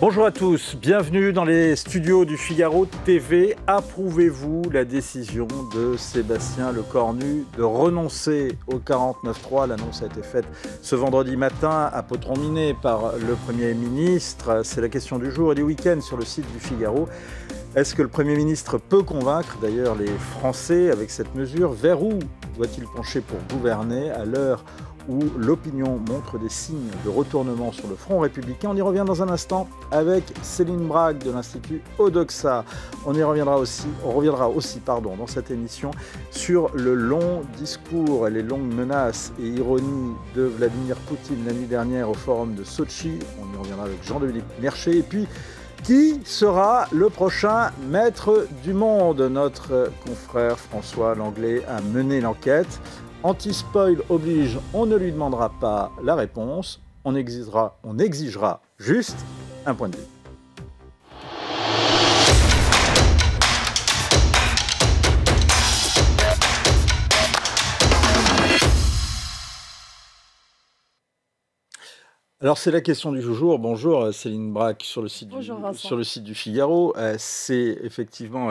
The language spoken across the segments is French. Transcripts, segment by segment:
Bonjour à tous, bienvenue dans les studios du Figaro TV. Approuvez-vous la décision de Sébastien Lecornu de renoncer au 49.3 ? L'annonce a été faite ce vendredi matin à Potron-Minet par le Premier ministre. C'est la question du jour et du week-end sur le site du Figaro. Est-ce que le Premier ministre peut convaincre d'ailleurs les Français avec cette mesure ? Vers où doit-il pencher pour gouverner à l'heure où l'opinion montre des signes de retournement sur le front républicain? On y revient dans un instant avec Céline Bragg de l'Institut Odoxa. On reviendra aussi dans cette émission sur le long discours et les longues menaces et ironies de Vladimir Poutine la nuit dernière au forum de Sotchi. On y reviendra avec Jean-Dominique Merchet. Et puis, qui sera le prochain maître du monde? Notre confrère François Langlais a mené l'enquête. Anti-spoil oblige, on ne lui demandera pas la réponse, on exigera juste un point de vue. Alors c'est la question du jour. Bonjour Céline Bragg sur le site du Figaro. C'est effectivement,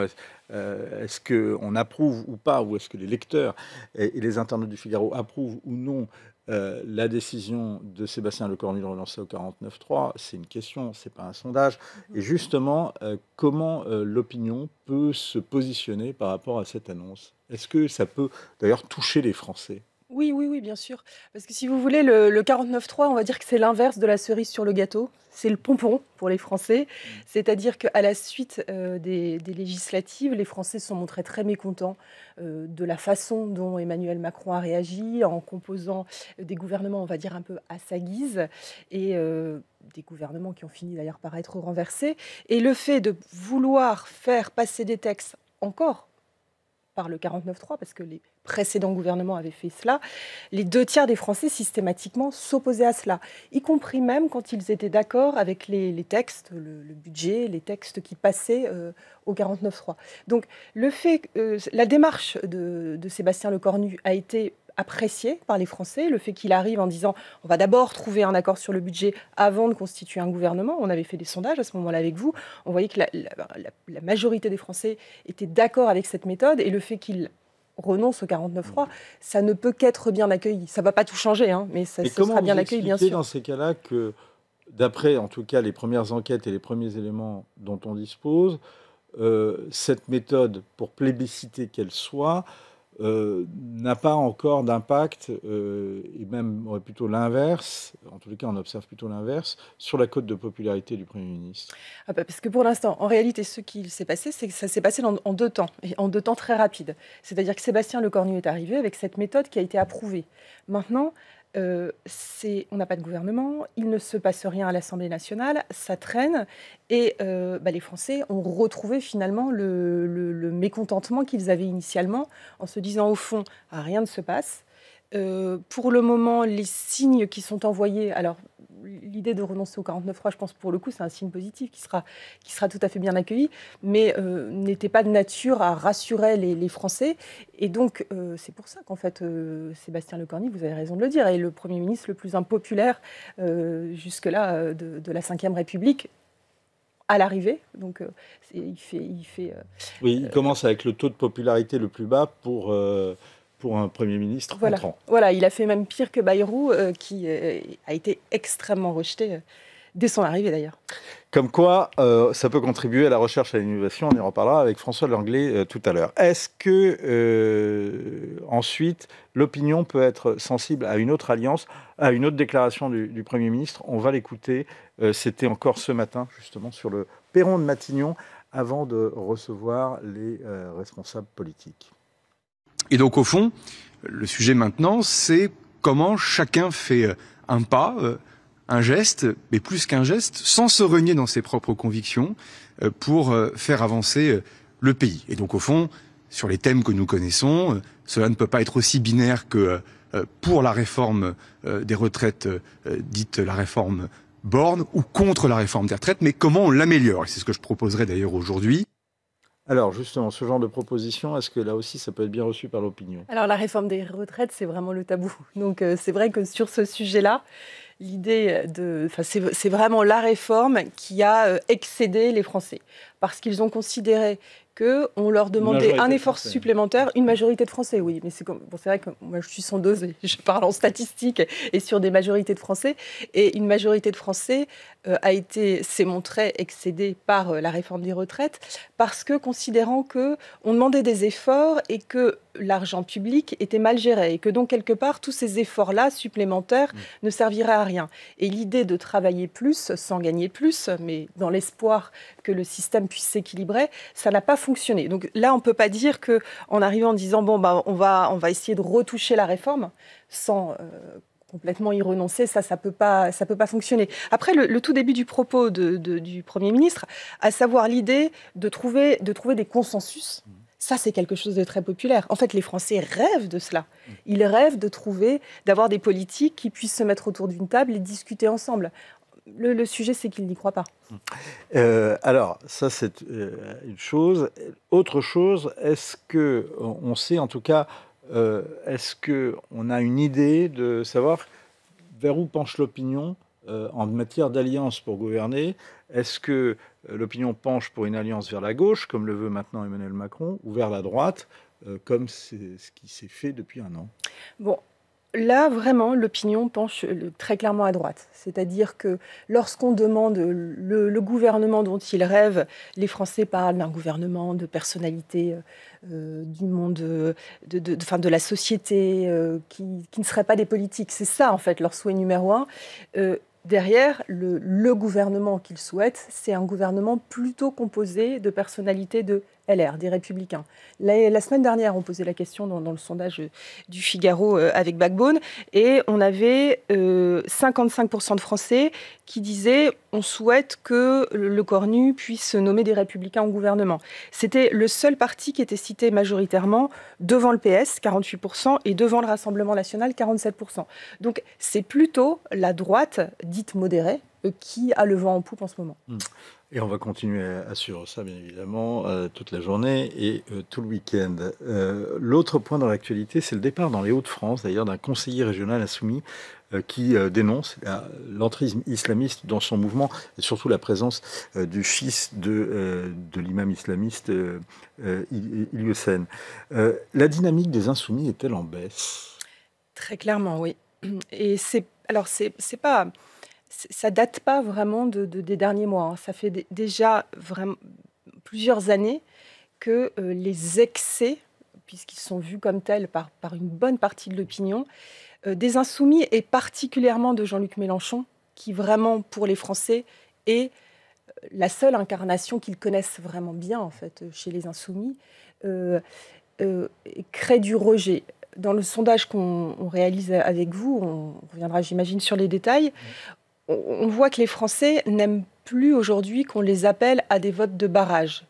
est-ce qu'on approuve ou pas, ou est-ce que les lecteurs et les internautes du Figaro approuvent ou non la décision de Sébastien Lecornu de relancer au 49.3 ? C'est une question, c'est pas un sondage. Et justement, comment l'opinion peut se positionner par rapport à cette annonce ? Est-ce que ça peut d'ailleurs toucher les Français ? Oui, bien sûr. Parce que si vous voulez, le 49.3, on va dire que c'est l'inverse de la cerise sur le gâteau. C'est le pompon pour les Français. C'est-à-dire qu'à la suite des législatives, les Français se sont montrés très mécontents de la façon dont Emmanuel Macron a réagi en composant des gouvernements, on va dire, un peu à sa guise, et des gouvernements qui ont fini d'ailleurs par être renversés. Et le fait de vouloir faire passer des textes encore par le 49.3, parce que les précédents gouvernements avaient fait cela, les 2/3 des Français systématiquement s'opposaient à cela, y compris même quand ils étaient d'accord avec les textes, le budget, les textes qui passaient au 49.3. Donc le fait que la démarche de Sébastien Lecornu a été apprécié par les Français, le fait qu'il arrive en disant on va d'abord trouver un accord sur le budget avant de constituer un gouvernement. On avait fait des sondages à ce moment-là avec vous, on voyait que la majorité des Français étaient d'accord avec cette méthode, et le fait qu'il renonce au 49.3, ça ne peut qu'être bien accueilli. Ça ne va pas tout changer, mais ça sera bien accueilli, bien sûr. Et comment vous expliquez dans ces cas-là que, d'après en tout cas les premières enquêtes et les premiers éléments dont on dispose, cette méthode, pour plébisciter qu'elle soit, n'a pas encore d'impact, et même aurait plutôt l'inverse, en tous les cas on observe plutôt l'inverse, sur la cote de popularité du Premier ministre? Parce que pour l'instant, en réalité, ce qui s'est passé, c'est que ça s'est passé en 2 temps, et en 2 temps très rapides. C'est-à-dire que Sébastien Lecornu est arrivé avec cette méthode qui a été approuvée. Maintenant, on n'a pas de gouvernement, il ne se passe rien à l'Assemblée nationale, ça traîne, et les Français ont retrouvé finalement le mécontentement qu'ils avaient initialement, en se disant au fond, rien ne se passe. Pour le moment, les signes qui sont envoyés, alors l'idée de renoncer au 49.3, je pense pour le coup, c'est un signe positif qui sera tout à fait bien accueilli, mais n'était pas de nature à rassurer les Français. Et donc, c'est pour ça qu'en fait, Sébastien Lecornu, vous avez raison de le dire, est le Premier ministre le plus impopulaire jusque-là de la Ve République à l'arrivée. Donc, il fait oui, il commence avec le taux de popularité le plus bas pour un Premier ministre entrant. Voilà, il a fait même pire que Bayrou, qui a été extrêmement rejeté dès son arrivée d'ailleurs. Comme quoi, ça peut contribuer à la recherche et à l'innovation. On y reparlera avec François Langlais tout à l'heure. Est-ce que, ensuite, l'opinion peut être sensible à une autre alliance, à une autre déclaration du Premier ministre? On va l'écouter. C'était encore ce matin, justement, sur le perron de Matignon, avant de recevoir les responsables politiques. Et donc, au fond, le sujet maintenant, c'est comment chacun fait un pas, un geste, mais plus qu'un geste, sans se renier dans ses propres convictions, pour faire avancer le pays. Et donc, au fond, sur les thèmes que nous connaissons, cela ne peut pas être aussi binaire que pour la réforme des retraites, dite la réforme Borne, ou contre la réforme des retraites, mais comment on l'améliore. Et c'est ce que je proposerai d'ailleurs aujourd'hui. Alors justement, ce genre de proposition, est-ce que là aussi ça peut être bien reçu par l'opinion? Alors la réforme des retraites, c'est vraiment le tabou. Donc c'est vrai que sur ce sujet-là, l'idée c'est vraiment la réforme qui a excédé les Français. Parce qu'ils ont considéré qu'on leur demandait un effort supplémentaire, une majorité de Français, oui. Mais c'est vrai que moi, je suis sondeuse et je parle en statistiques et sur des majorités de Français. Et une majorité de Français s'est montrée excédée par la réforme des retraites parce que, considérant qu'on demandait des efforts et que l'argent public était mal géré et que donc, quelque part, tous ces efforts-là supplémentaires ne serviraient à rien. Et l'idée de travailler plus sans gagner plus, mais dans l'espoir que le système puisse s'équilibrer, ça n'a pas fonctionné. Donc là, on ne peut pas dire qu'en arrivant en disant bon, bah, on va essayer de retoucher la réforme sans complètement y renoncer, ça peut pas fonctionner. Après, le tout début du propos du Premier ministre, à savoir l'idée de trouver des consensus, ça, c'est quelque chose de très populaire. En fait, les Français rêvent de cela. Ils rêvent d'avoir des politiques qui puissent se mettre autour d'une table et discuter ensemble. Le sujet, c'est qu'ils n'y croient pas. Alors, ça, c'est une chose. Autre chose, est-ce qu'on sait, en tout cas, est-ce qu'on a une idée de savoir vers où penche l'opinion en matière d'alliance pour gouverner? Est-ce que l'opinion penche pour une alliance vers la gauche, comme le veut maintenant Emmanuel Macron, ou vers la droite, comme c'est ce qui s'est fait depuis un an? Bon. Là, vraiment, l'opinion penche très clairement à droite. C'est-à-dire que lorsqu'on demande le gouvernement dont ils rêvent, les Français parlent d'un gouvernement de personnalité du monde, de la société, qui ne serait pas des politiques. C'est ça, en fait, leur souhait numéro un. Derrière, le gouvernement qu'ils souhaitent, c'est un gouvernement plutôt composé de personnalités de LR, des Républicains. La semaine dernière, on posait la question dans le sondage du Figaro avec Backbone, et on avait 55% de Français qui disaient « on souhaite que le Cornu puisse nommer des Républicains au gouvernement ». C'était le seul parti qui était cité majoritairement devant le PS, 48%, et devant le Rassemblement national, 47%. Donc c'est plutôt la droite, dite modérée, qui a le vent en poupe en ce moment. Et on va continuer à suivre ça, bien évidemment, toute la journée et tout le week-end. L'autre point dans l'actualité, c'est le départ dans les Hauts-de-France, d'ailleurs, d'un conseiller régional insoumis qui dénonce l'entrisme islamiste dans son mouvement et surtout la présence du fils de l'imam islamiste Ilyoussen. La dynamique des insoumis est-elle en baisse? Très clairement, oui. Et c'est pas... Ça date pas vraiment des derniers mois. Ça fait déjà vraiment plusieurs années que les excès, puisqu'ils sont vus comme tels par une bonne partie de l'opinion, des insoumis et particulièrement de Jean-Luc Mélenchon, qui vraiment, pour les Français, est la seule incarnation qu'ils connaissent vraiment bien, en fait, chez les insoumis, crée du rejet. Dans le sondage qu'on réalise avec vous, on reviendra, j'imagine, sur les détails, on voit que les Français n'aiment plus aujourd'hui qu'on les appelle à des votes de barrage.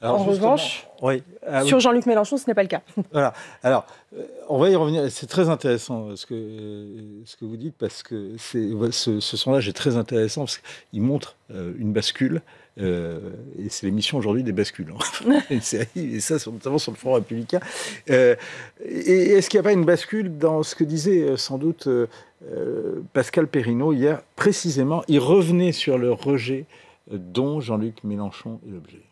Alors, en revanche, sur Jean-Luc Mélenchon, ce n'est pas le cas. Voilà. Alors, on va y revenir. C'est très intéressant ce que vous dites, parce que ce sondage est très intéressant, parce qu'il montre une bascule. Et c'est l'émission aujourd'hui des bascules. Et ça, notamment sur le Front républicain. Et est-ce qu'il n'y a pas une bascule dans ce que disait sans doute Pascal Perrineau hier? Précisément, il revenait sur le rejet dont Jean-Luc Mélenchon est l'objet.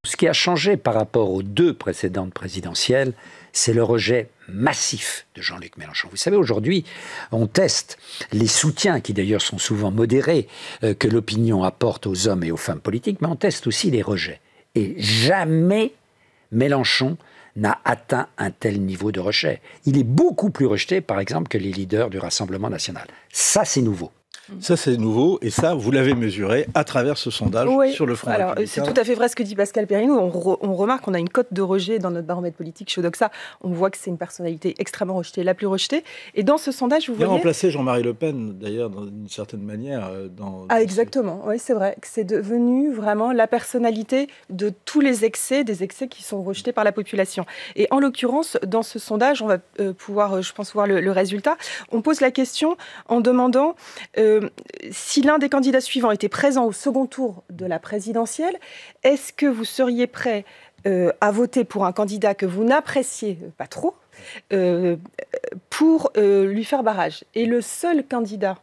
Ce qui a changé par rapport aux deux précédentes présidentielles, c'est le rejet massif de Jean-Luc Mélenchon. Vous savez, aujourd'hui, on teste les soutiens, qui d'ailleurs sont souvent modérés, que l'opinion apporte aux hommes et aux femmes politiques, mais on teste aussi les rejets. Et jamais Mélenchon n'a atteint un tel niveau de rejet. Il est beaucoup plus rejeté, par exemple, que les leaders du Rassemblement national. Ça, c'est nouveau. Ça, c'est nouveau, et ça, vous l'avez mesuré à travers ce sondage sur le Front républicain. C'est tout à fait vrai ce que dit Pascal Perrineau. On remarque qu'on a une cote de rejet dans notre baromètre politique chez Odoxa. On voit que c'est une personnalité extrêmement rejetée, la plus rejetée. Et dans ce sondage, vous voyez... Il a remplacé Jean-Marie Le Pen, d'ailleurs, d'une certaine manière. Exactement, oui, c'est vrai. C'est devenu vraiment la personnalité de tous les excès, des excès qui sont rejetés par la population. Et en l'occurrence, dans ce sondage, on va pouvoir, je pense, voir le résultat. On pose la question en demandant... si l'un des candidats suivants était présent au second tour de la présidentielle, est-ce que vous seriez prêt à voter pour un candidat que vous n'appréciez pas trop pour lui faire barrage? Et le seul candidat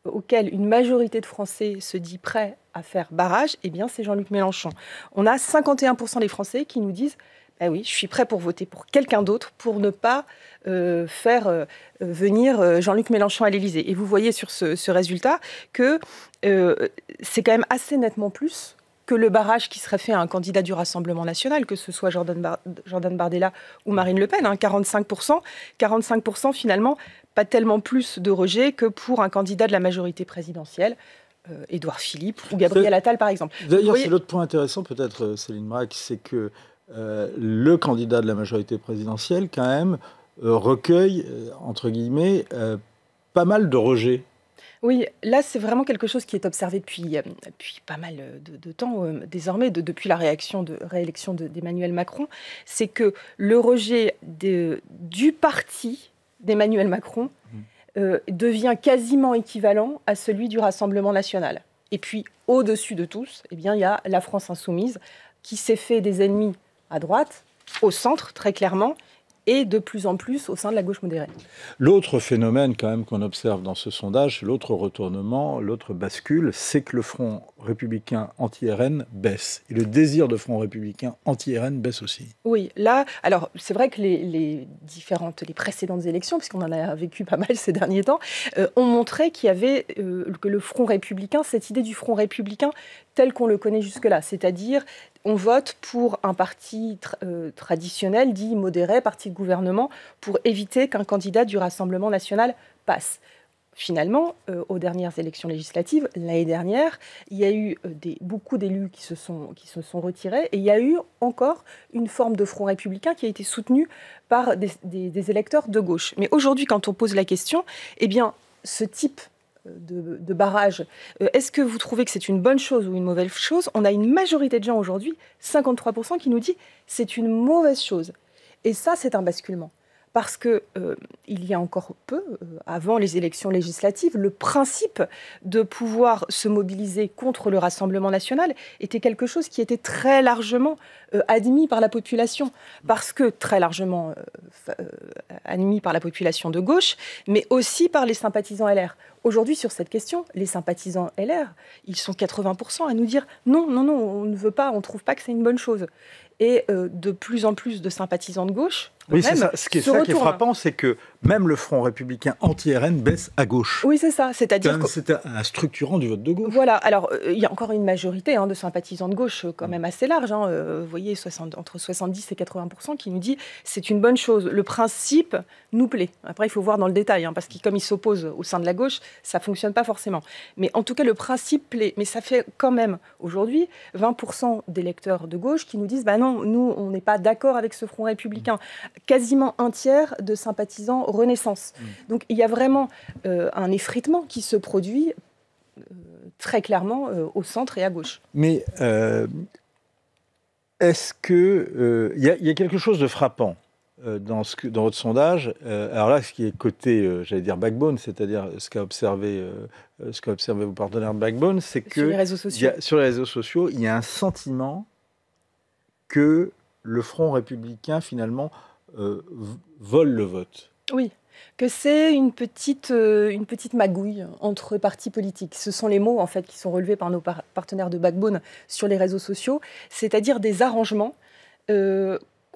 auquel une majorité de Français se dit prêt à faire barrage, eh bien, c'est Jean-Luc Mélenchon. On a 51% des Français qui nous disent « Ah oui, je suis prêt pour voter pour quelqu'un d'autre pour ne pas faire venir Jean-Luc Mélenchon à l'Élysée ». Et vous voyez sur ce résultat que c'est quand même assez nettement plus que le barrage qui serait fait à un candidat du Rassemblement national, que ce soit Jordan Bardella ou Marine Le Pen, 45%. 45% finalement, pas tellement plus de rejet que pour un candidat de la majorité présidentielle, Édouard Philippe ou Gabriel Attal par exemple. D'ailleurs, c'est l'autre point intéressant peut-être, Céline Braque, c'est que le candidat de la majorité présidentielle, quand même, recueille, entre guillemets, pas mal de rejets. Oui, là, c'est vraiment quelque chose qui est observé depuis pas mal de temps, désormais, depuis la réélection d'Emmanuel Macron. C'est que le rejet du parti d'Emmanuel Macron devient quasiment équivalent à celui du Rassemblement national. Et puis, au-dessus de tous, eh bien, il y a la France insoumise qui s'est fait des ennemis à droite, au centre, très clairement, et de plus en plus au sein de la gauche modérée. L'autre phénomène quand même qu'on observe dans ce sondage, l'autre retournement, l'autre bascule, c'est que le front républicain anti-RN baisse. Et le désir de front républicain anti-RN baisse aussi. Oui, là, alors c'est vrai que les précédentes élections, puisqu'on en a vécu pas mal ces derniers temps, ont montré qu'il y avait que le front républicain, cette idée du front républicain tel qu'on le connaît jusque-là, c'est-à-dire on vote pour un parti traditionnel, dit modéré, parti de gouvernement, pour éviter qu'un candidat du Rassemblement national passe. Finalement, aux dernières élections législatives, l'année dernière, il y a eu beaucoup d'élus qui se sont retirés et il y a eu encore une forme de front républicain qui a été soutenue par des électeurs de gauche. Mais aujourd'hui, quand on pose la question, eh bien, ce type de barrage, est-ce que vous trouvez que c'est une bonne chose ou une mauvaise chose? On a une majorité de gens aujourd'hui, 53%, qui nous dit c'est une mauvaise chose. Et ça, c'est un basculement. Parce que il y a encore peu, avant les élections législatives, le principe de pouvoir se mobiliser contre le Rassemblement national était quelque chose qui était très largement admis par la population. Parce que très largement admis par la population de gauche, mais aussi par les sympathisants LR. Aujourd'hui, sur cette question, les sympathisants LR, ils sont 80% à nous dire non, on ne veut pas, on ne trouve pas que c'est une bonne chose. Et de plus en plus de sympathisants de gauche. Oui, c'est ça. Ce qui est frappant, c'est que même le Front républicain anti-RN baisse à gauche. Oui, c'est ça. C'est-à-dire c'est un structurant du vote de gauche. Voilà. Alors, il y a encore une majorité de sympathisants de gauche quand même assez large. Vous voyez, entre 70 et 80% qui nous dit c'est une bonne chose. Le principe nous plaît. Après, il faut voir dans le détail, parce que comme il s'oppose au sein de la gauche, ça ne fonctionne pas forcément. Mais en tout cas, le principe plaît. Mais ça fait quand même, aujourd'hui, 20% d'électeurs de gauche qui nous disent non, nous, on n'est pas d'accord avec ce Front républicain. Quasiment un tiers de sympathisants Renaissance. Donc il y a vraiment un effritement qui se produit très clairement au centre et à gauche. Mais est-ce que il y a quelque chose de frappant dans votre sondage? Alors là, ce qui est côté, j'allais dire backbone, c'est-à-dire ce qu'a observé vos partenaires de backbone, c'est que sur les réseaux sociaux, il y a un sentiment que le Front républicain finalement vole le vote. Oui, que c'est une petite magouille entre partis politiques. Ce sont les mots en fait qui sont relevés par nos partenaires de Backbone sur les réseaux sociaux, c'est-à-dire des arrangements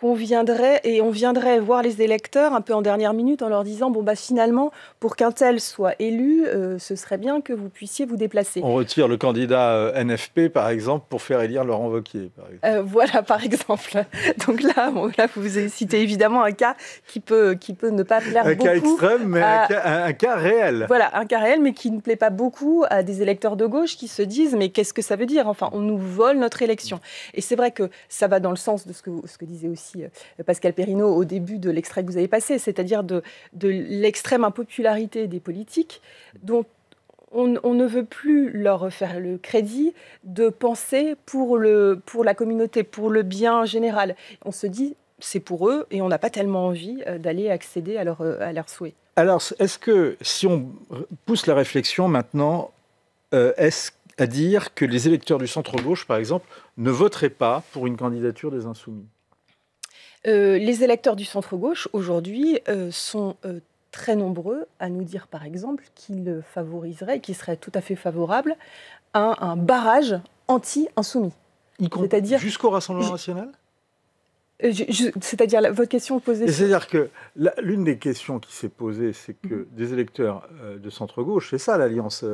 on viendrait voir les électeurs un peu en dernière minute en leur disant finalement, pour qu'un tel soit élu, ce serait bien que vous puissiez vous déplacer. On retire le candidat NFP, par exemple, pour faire élire Laurent Wauquiez, par exemple. Voilà, par exemple. Donc là, vous avez cité évidemment un cas qui peut ne pas plaire beaucoup. Un cas extrême, mais un cas réel. Voilà, un cas réel, mais qui ne plaît pas beaucoup à des électeurs de gauche qui se disent « mais qu'est-ce que ça veut dire ? Enfin, on nous vole notre élection ». Et c'est vrai que ça va dans le sens de ce que disait aussi Pascal Perrineau au début de l'extrait que vous avez passé, c'est-à-dire de l'extrême impopularité des politiques dont on ne veut plus leur faire le crédit de penser pour la communauté, pour le bien général. On se dit c'est pour eux et on n'a pas tellement envie d'aller accéder à leurs souhaits. Alors, est-ce que, si on pousse la réflexion maintenant, est-ce à dire que les électeurs du centre-gauche, par exemple, ne voteraient pas pour une candidature des Insoumis ? Les électeurs du centre-gauche, aujourd'hui, sont très nombreux à nous dire, par exemple, qu'ils favoriseraient, qu'ils seraient tout à fait favorables à un barrage anti-insoumis. C'est-à-dire jusqu'au Rassemblement national ? C'est-à-dire, votre question posée... C'est-à-dire que l'une des questions qui s'est posée, c'est que des électeurs de centre-gauche, c'est ça l'alliance,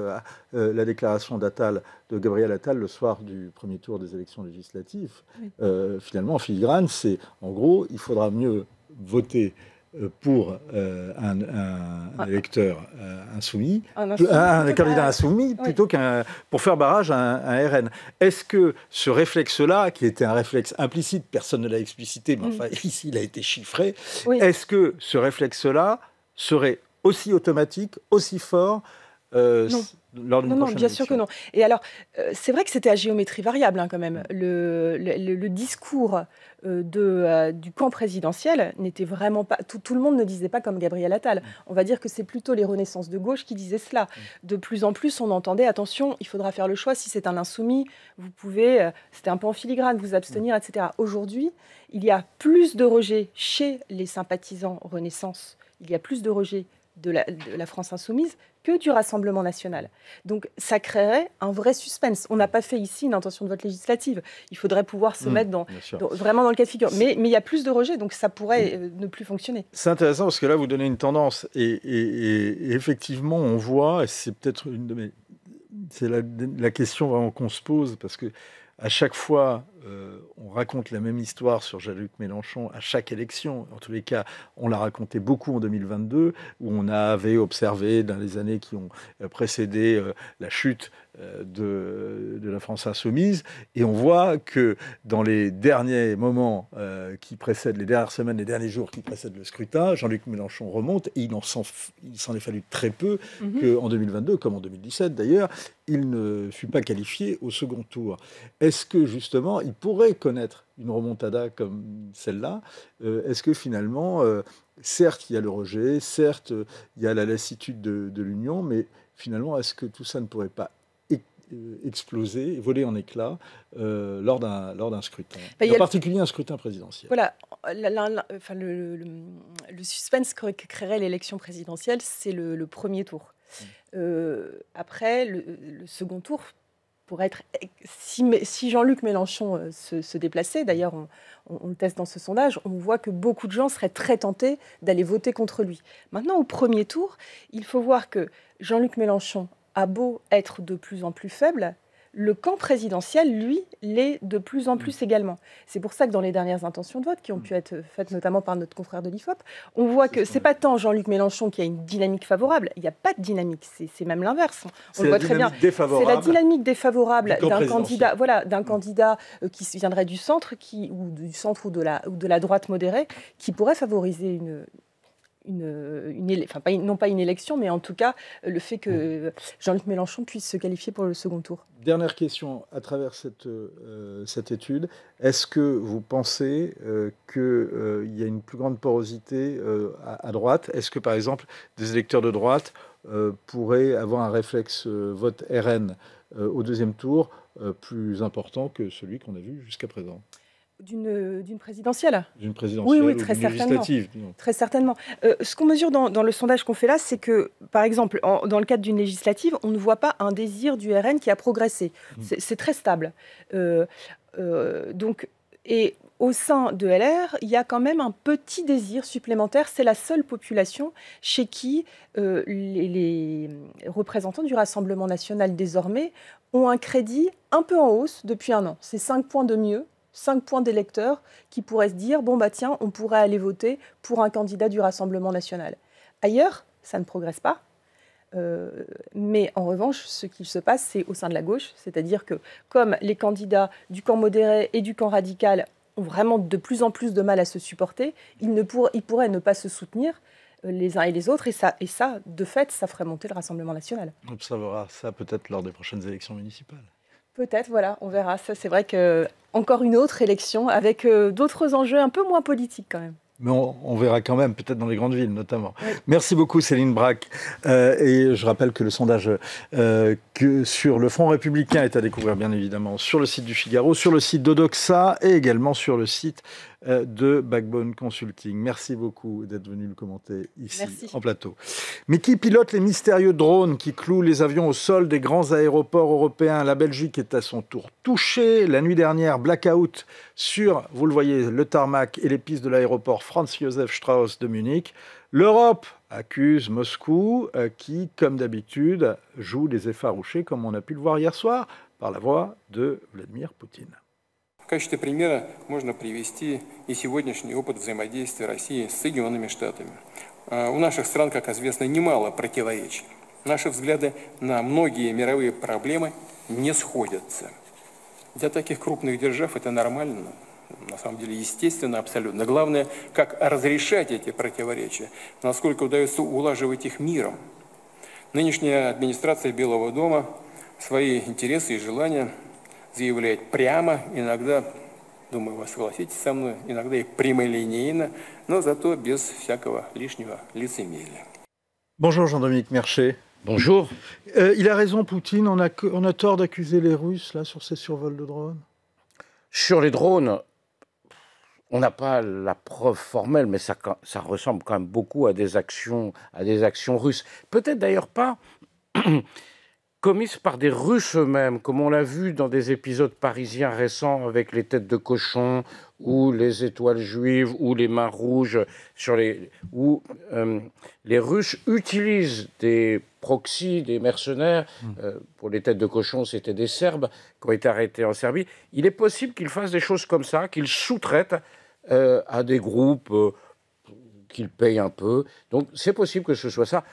la déclaration de Gabriel Attal le soir du premier tour des élections législatives, finalement, en filigrane, c'est, en gros, il faudra mieux voter pour un électeur insoumis, un candidat insoumis, plutôt pour faire barrage à un RN. Est-ce que ce réflexe-là, qui était un réflexe implicite, personne ne l'a explicité, mais enfin ici il a été chiffré, est-ce que ce réflexe-là serait aussi automatique, aussi fort lors d'une prochaine Non, bien sûr que non. Et alors, c'est vrai que c'était à géométrie variable quand même. Le discours du camp présidentiel n'était vraiment pas... Tout le monde ne disait pas comme Gabriel Attal. On va dire que c'est plutôt les renaissances de gauche qui disaient cela. De plus en plus, on entendait, attention, il faudra faire le choix, si c'est un insoumis, vous pouvez, c'était un peu en filigrane, vous abstenir, etc. Aujourd'hui, il y a plus de rejet chez les sympathisants Renaissance, il y a plus de rejet de la France insoumise que du Rassemblement national. Donc ça créerait un vrai suspense. On n'a pas fait ici une intention de vote législative. Il faudrait pouvoir se mettre vraiment dans le cas de figure. Mais il y a plus de rejet, donc ça pourrait ne plus fonctionner. C'est intéressant parce que là, vous donnez une tendance. Et effectivement, on voit, et c'est peut-être une de mes... C'est la question vraiment qu'on se pose, parce que à chaque fois, on raconte la même histoire sur Jean-Luc Mélenchon à chaque élection. En tous les cas, on l'a raconté beaucoup en 2022, où on avait observé dans les années qui ont précédé la chute de la France insoumise. Et on voit que dans les derniers moments qui précèdent, les dernières semaines, les derniers jours qui précèdent le scrutin, Jean-Luc Mélenchon remonte, et il s'en est fallu très peu qu'en 2022, comme en 2017 d'ailleurs, il ne fut pas qualifié au second tour. Est-ce que justement, il pourrait connaître une remontada comme celle-là? Est-ce que finalement, certes, il y a le rejet, certes, il y a la lassitude de l'Union, mais finalement, est-ce que tout ça ne pourrait pas exploser, voler en éclats lors d'un scrutin, en particulier un scrutin présidentiel? Voilà, le suspense que créerait l'élection présidentielle, c'est le premier tour. Après, le second tour pourrait être... Si Jean-Luc Mélenchon se déplaçait, d'ailleurs on le teste dans ce sondage, on voit que beaucoup de gens seraient très tentés d'aller voter contre lui. Maintenant, au premier tour, il faut voir que Jean-Luc Mélenchon a beau être de plus en plus faible, le camp présidentiel, lui, l'est de plus en plus également. C'est pour ça que dans les dernières intentions de vote, qui ont pu être faites notamment par notre confrère de l'IFOP, on voit que c'est pas tant Jean-Luc Mélenchon qui a une dynamique favorable, il n'y a pas de dynamique, c'est même l'inverse. On le voit très bien. C'est la dynamique défavorable d'un candidat qui viendrait du centre, ou de la droite modérée, qui pourrait favoriser non pas une élection, mais en tout cas le fait que Jean-Luc Mélenchon puisse se qualifier pour le second tour. Dernière question, à travers cette étude, est-ce que vous pensez qu'il y a une plus grande porosité à droite? Est-ce que, par exemple, des électeurs de droite pourraient avoir un réflexe vote RN au deuxième tour plus important que celui qu'on a vu jusqu'à présent? D'une présidentielle? D'une présidentielle, oui, très certainement. Très certainement. Ce qu'on mesure dans le sondage qu'on fait là, c'est que, par exemple, dans le cadre d'une législative, on ne voit pas un désir du RN qui a progressé. C'est très stable. Et au sein de LR, il y a quand même un petit désir supplémentaire. C'est la seule population chez qui les représentants du Rassemblement national, désormais, ont un crédit un peu en hausse depuis un an. C'est 5 points de mieux. 5 points d'électeurs qui pourraient se dire, bon bah tiens, on pourrait aller voter pour un candidat du Rassemblement national. Ailleurs, ça ne progresse pas. Mais en revanche, ce qui se passe, c'est au sein de la gauche, c'est-à-dire que comme les candidats du camp modéré et du camp radical ont vraiment de plus en plus de mal à se supporter, ils pourraient ne pas se soutenir les uns et les autres, et ça, de fait, ça ferait monter le Rassemblement national. On observera ça peut-être lors des prochaines élections municipales. Peut-être, voilà, on verra. Ça, c'est vrai que encore une autre élection avec d'autres enjeux un peu moins politiques quand même. Mais on verra quand même, peut-être dans les grandes villes notamment. Oui. Merci beaucoup Céline Bracq. Et je rappelle que le sondage sur le Front républicain est à découvrir bien évidemment sur le site du Figaro, sur le site d'Odoxa et également sur le site de Backbone Consulting. Merci beaucoup d'être venu le commenter ici en plateau. Mais qui pilote les mystérieux drones qui clouent les avions au sol des grands aéroports européens? La Belgique est à son tour touchée. La nuit dernière, blackout sur, vous le voyez, le tarmac et les pistes de l'aéroport Franz Josef Strauss de Munich. L'Europe accuse Moscou qui, comme d'habitude, joue les effarouchés, comme on a pu le voir hier soir, par la voix de Vladimir Poutine. В качестве примера можно привести и сегодняшний опыт взаимодействия России с Соединенными Штатами. У наших стран, как известно, немало противоречий. Наши взгляды на многие мировые проблемы не сходятся. Для таких крупных держав это нормально, на самом деле естественно абсолютно. Главное, как разрешать эти противоречия, насколько удается улаживать их миром. Нынешняя администрация Белого дома свои интересы и желания заявляет прямо, иногда, думаю, вы согласитесь со мной, иногда и прямолинейно, но зато без всякого лишнего лицемерия. Bonjour Jean-Dominique Merchet. Bonjour. Il a raison, Poutine, on a tort d'accuser les Russes là, sur ces survols de drones? Sur les drones, on n'a pas la preuve formelle, mais ça ressemble quand même beaucoup à des actions russes. Peut-être d'ailleurs pas commises par des Russes eux-mêmes, comme on l'a vu dans des épisodes parisiens récents avec les têtes de cochon, ou les étoiles juives, ou les mains rouges, où les Russes utilisent des proxys, des mercenaires. Pour les têtes de cochon, c'était des Serbes qui ont été arrêtés en Serbie. Il est possible qu'ils fassent des choses comme ça, qu'ils sous-traitent à des groupes qu'ils payent un peu. Donc c'est possible que ce soit ça.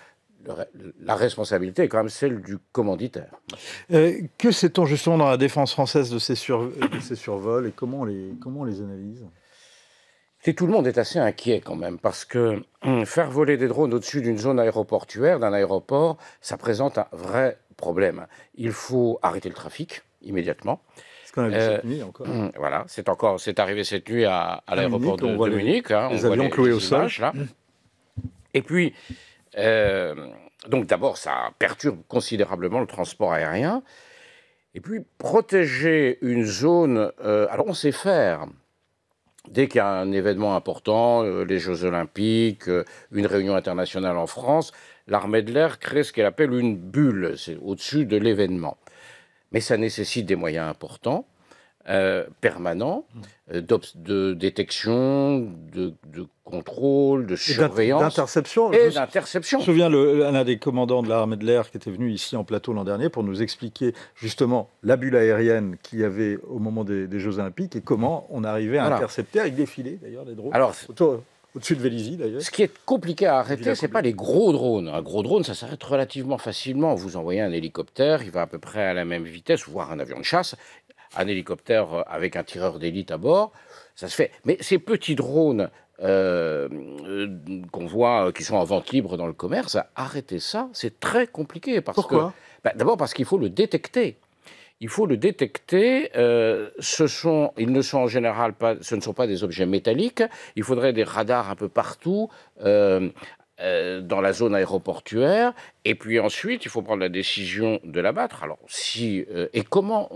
La responsabilité est quand même celle du commanditaire. Que sait-on justement dans la défense française de ces survols et comment on les analyse? Et tout le monde est assez inquiet quand même, parce que faire voler des drones au-dessus d'une zone aéroportuaire, d'un aéroport, ça présente un vrai problème. Il faut arrêter le trafic immédiatement. Ce qu'on a vu cette nuit encore. Voilà, c'est arrivé cette nuit à l'aéroport de Munich. Les avions cloués au sol. Là. Et puis, donc d'abord, ça perturbe considérablement le transport aérien. Et puis, protéger une zone... alors, on sait faire. Dès qu'il y a un événement important, les Jeux Olympiques, une réunion internationale en France, l'armée de l'air crée ce qu'elle appelle une bulle, c'est au-dessus de l'événement. Mais ça nécessite des moyens importants, permanents, de détection, de contrôle, de surveillance. D'interception. Et d'interception. Je me souviens l'un des commandants de l'armée de l'air qui était venu ici en plateau l'an dernier pour nous expliquer justement la bulle aérienne qu'il y avait au moment des Jeux Olympiques et comment on arrivait à intercepter avec des filets d'ailleurs, des drones. Alors, au-dessus de Vélizy, d'ailleurs. Ce qui est compliqué à arrêter, ce n'est pas les gros drones. Un gros drone, ça s'arrête relativement facilement. Vous envoyez un hélicoptère, il va à peu près à la même vitesse, voire un avion de chasse. Un hélicoptère avec un tireur d'élite à bord, ça se fait. Mais ces petits drones qu'on voit, qui sont en vente libre dans le commerce, arrêter ça, c'est très compliqué. Pourquoi ? D'abord parce qu'il faut le détecter. Il faut le détecter. Ils ne sont en général pas, ce ne sont pas des objets métalliques. Il faudrait des radars un peu partout dans la zone aéroportuaire. Et puis ensuite, il faut prendre la décision de l'abattre. Alors, et comment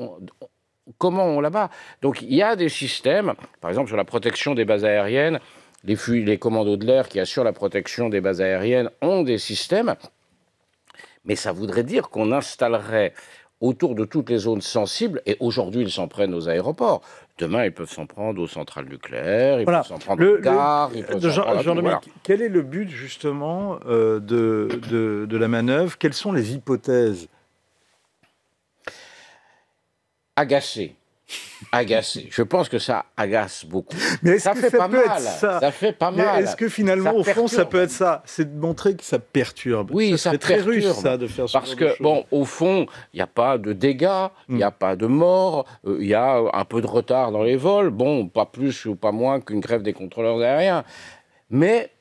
on l'abat? Donc, il y a des systèmes, par exemple, sur la protection des bases aériennes, les commandos de l'air qui assurent la protection des bases aériennes ont des systèmes, mais ça voudrait dire qu'on installerait autour de toutes les zones sensibles, et aujourd'hui ils s'en prennent aux aéroports. Demain, ils peuvent s'en prendre aux centrales nucléaires, ils peuvent s'en prendre aux gares. Jean-Dominique, quel est le but justement de la manœuvre? Quelles sont les hypothèses? Agacé. Je pense que ça agace beaucoup. Mais est-ce ça que fait ça pas peut mal. être ça? Ça fait pas mal. Est-ce que finalement, au fond, ça peut être ça? C'est de montrer que ça perturbe. Oui, ça serait très perturbe. russe, ça, de faire ce Parce genre de que, choses. bon, au fond, il n'y a pas de dégâts, il n'y a pas de morts, il y a un peu de retard dans les vols. Bon, pas plus ou pas moins qu'une grève des contrôleurs aériens. Mais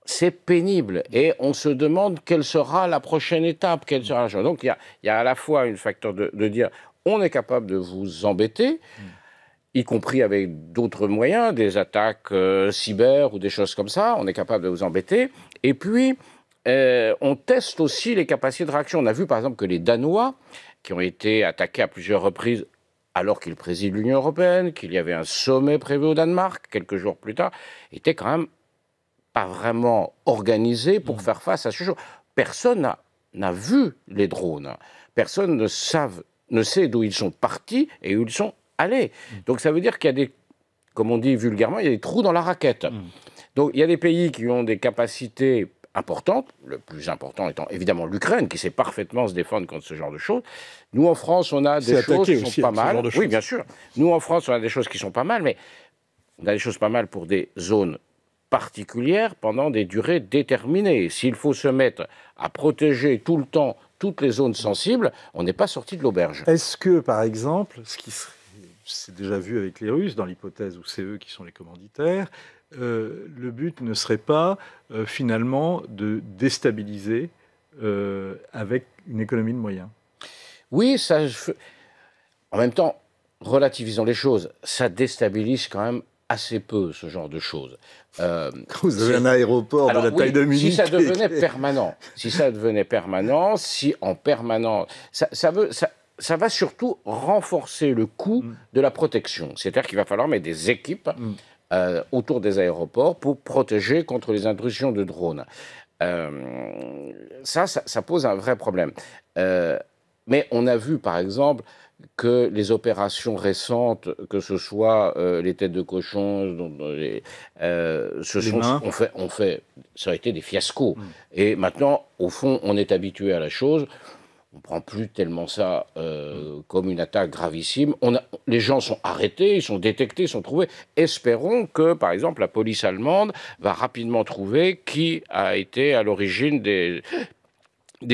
c'est pénible. Et on se demande quelle sera la prochaine étape. Donc, il y a à la fois une facteur de dire... On est capable de vous embêter, y compris avec d'autres moyens, des attaques cyber ou des choses comme ça. On est capable de vous embêter. Et puis, on teste aussi les capacités de réaction. On a vu par exemple que les Danois, qui ont été attaqués à plusieurs reprises alors qu'ils président l'Union européenne, qu'il y avait un sommet prévu au Danemark quelques jours plus tard, étaient quand même pas vraiment organisés pour faire face à ce genre. Personne n'a vu les drones. Personne ne sait d'où ils sont partis et où ils sont allés. Donc ça veut dire qu'il y a des, comme on dit vulgairement, il y a des trous dans la raquette. Donc il y a des pays qui ont des capacités importantes, le plus important étant évidemment l'Ukraine, qui sait parfaitement se défendre contre ce genre de choses. Nous, en France, on a des choses qui sont pas mal. Oui, bien sûr. Nous, en France, on a des choses qui sont pas mal, mais on a des choses pas mal pour des zones particulières pendant des durées déterminées. S'il faut se mettre à protéger tout le temps toutes les zones sensibles, on n'est pas sorti de l'auberge. Est-ce que, par exemple, ce qui serait, c'est déjà vu avec les Russes, dans l'hypothèse où c'est eux qui sont les commanditaires, le but ne serait pas finalement de déstabiliser avec une économie de moyens? Oui, ça. En même temps, relativisons les choses, ça déstabilise quand même assez peu ce genre de choses. Vous avez un aéroport de la taille de Munich. Si ça devenait permanent, si en permanence, ça va surtout renforcer le coût de la protection. C'est-à-dire qu'il va falloir mettre des équipes autour des aéroports pour protéger contre les intrusions de drones. Ça pose un vrai problème. Mais on a vu, par exemple, que les opérations récentes, que ce soit les têtes de cochon, ça a été des fiascos. Et maintenant, au fond, on est habitué à la chose. On ne prend plus tellement ça comme une attaque gravissime. Les gens sont arrêtés, ils sont détectés, ils sont trouvés. Espérons que, par exemple, la police allemande va rapidement trouver qui a été à l'origine des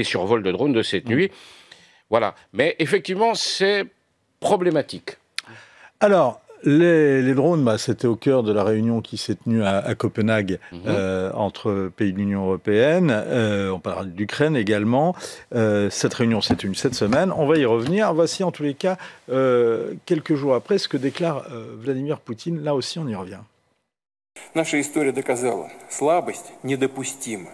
survols de drones de cette nuit. Voilà. Mais effectivement, c'est problématique. Alors, les drones, c'était au cœur de la réunion qui s'est tenue à Copenhague entre pays de l'Union européenne. On parle d'Ukraine également. Cette réunion s'est tenue cette semaine. On va y revenir. Voici en tous les cas, quelques jours après, ce que déclare Vladimir Poutine. Là aussi, on y revient. Наша история доказала, слабость недопустима,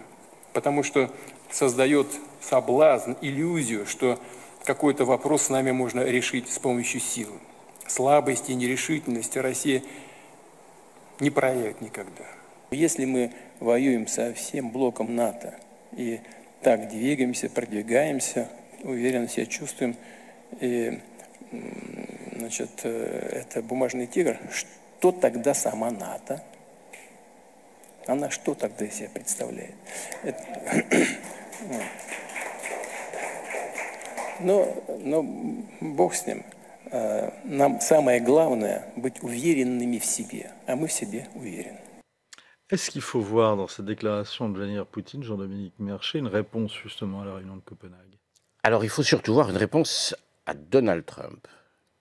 потому что создает соблазн, иллюзию, что какой-то вопрос с нами можно решить с помощью силы. Слабости и нерешительности Россия не проявит никогда. Если мы воюем со всем блоком НАТО и так двигаемся, продвигаемся, уверенно себя чувствуем, и, значит, это бумажный тигр, что тогда сама НАТО? Она что тогда из себя представляет? Но Бог с ним. Нам самое главное быть уверенными в себе, а мы в себе уверены. Est-ce qu'il faut voir dans cette déclaration de Vladimir Poutine, Jean-Dominique Merchet, une réponse justement à la réunion de Copenhague? Alors il faut surtout voir une réponse à Donald Trump.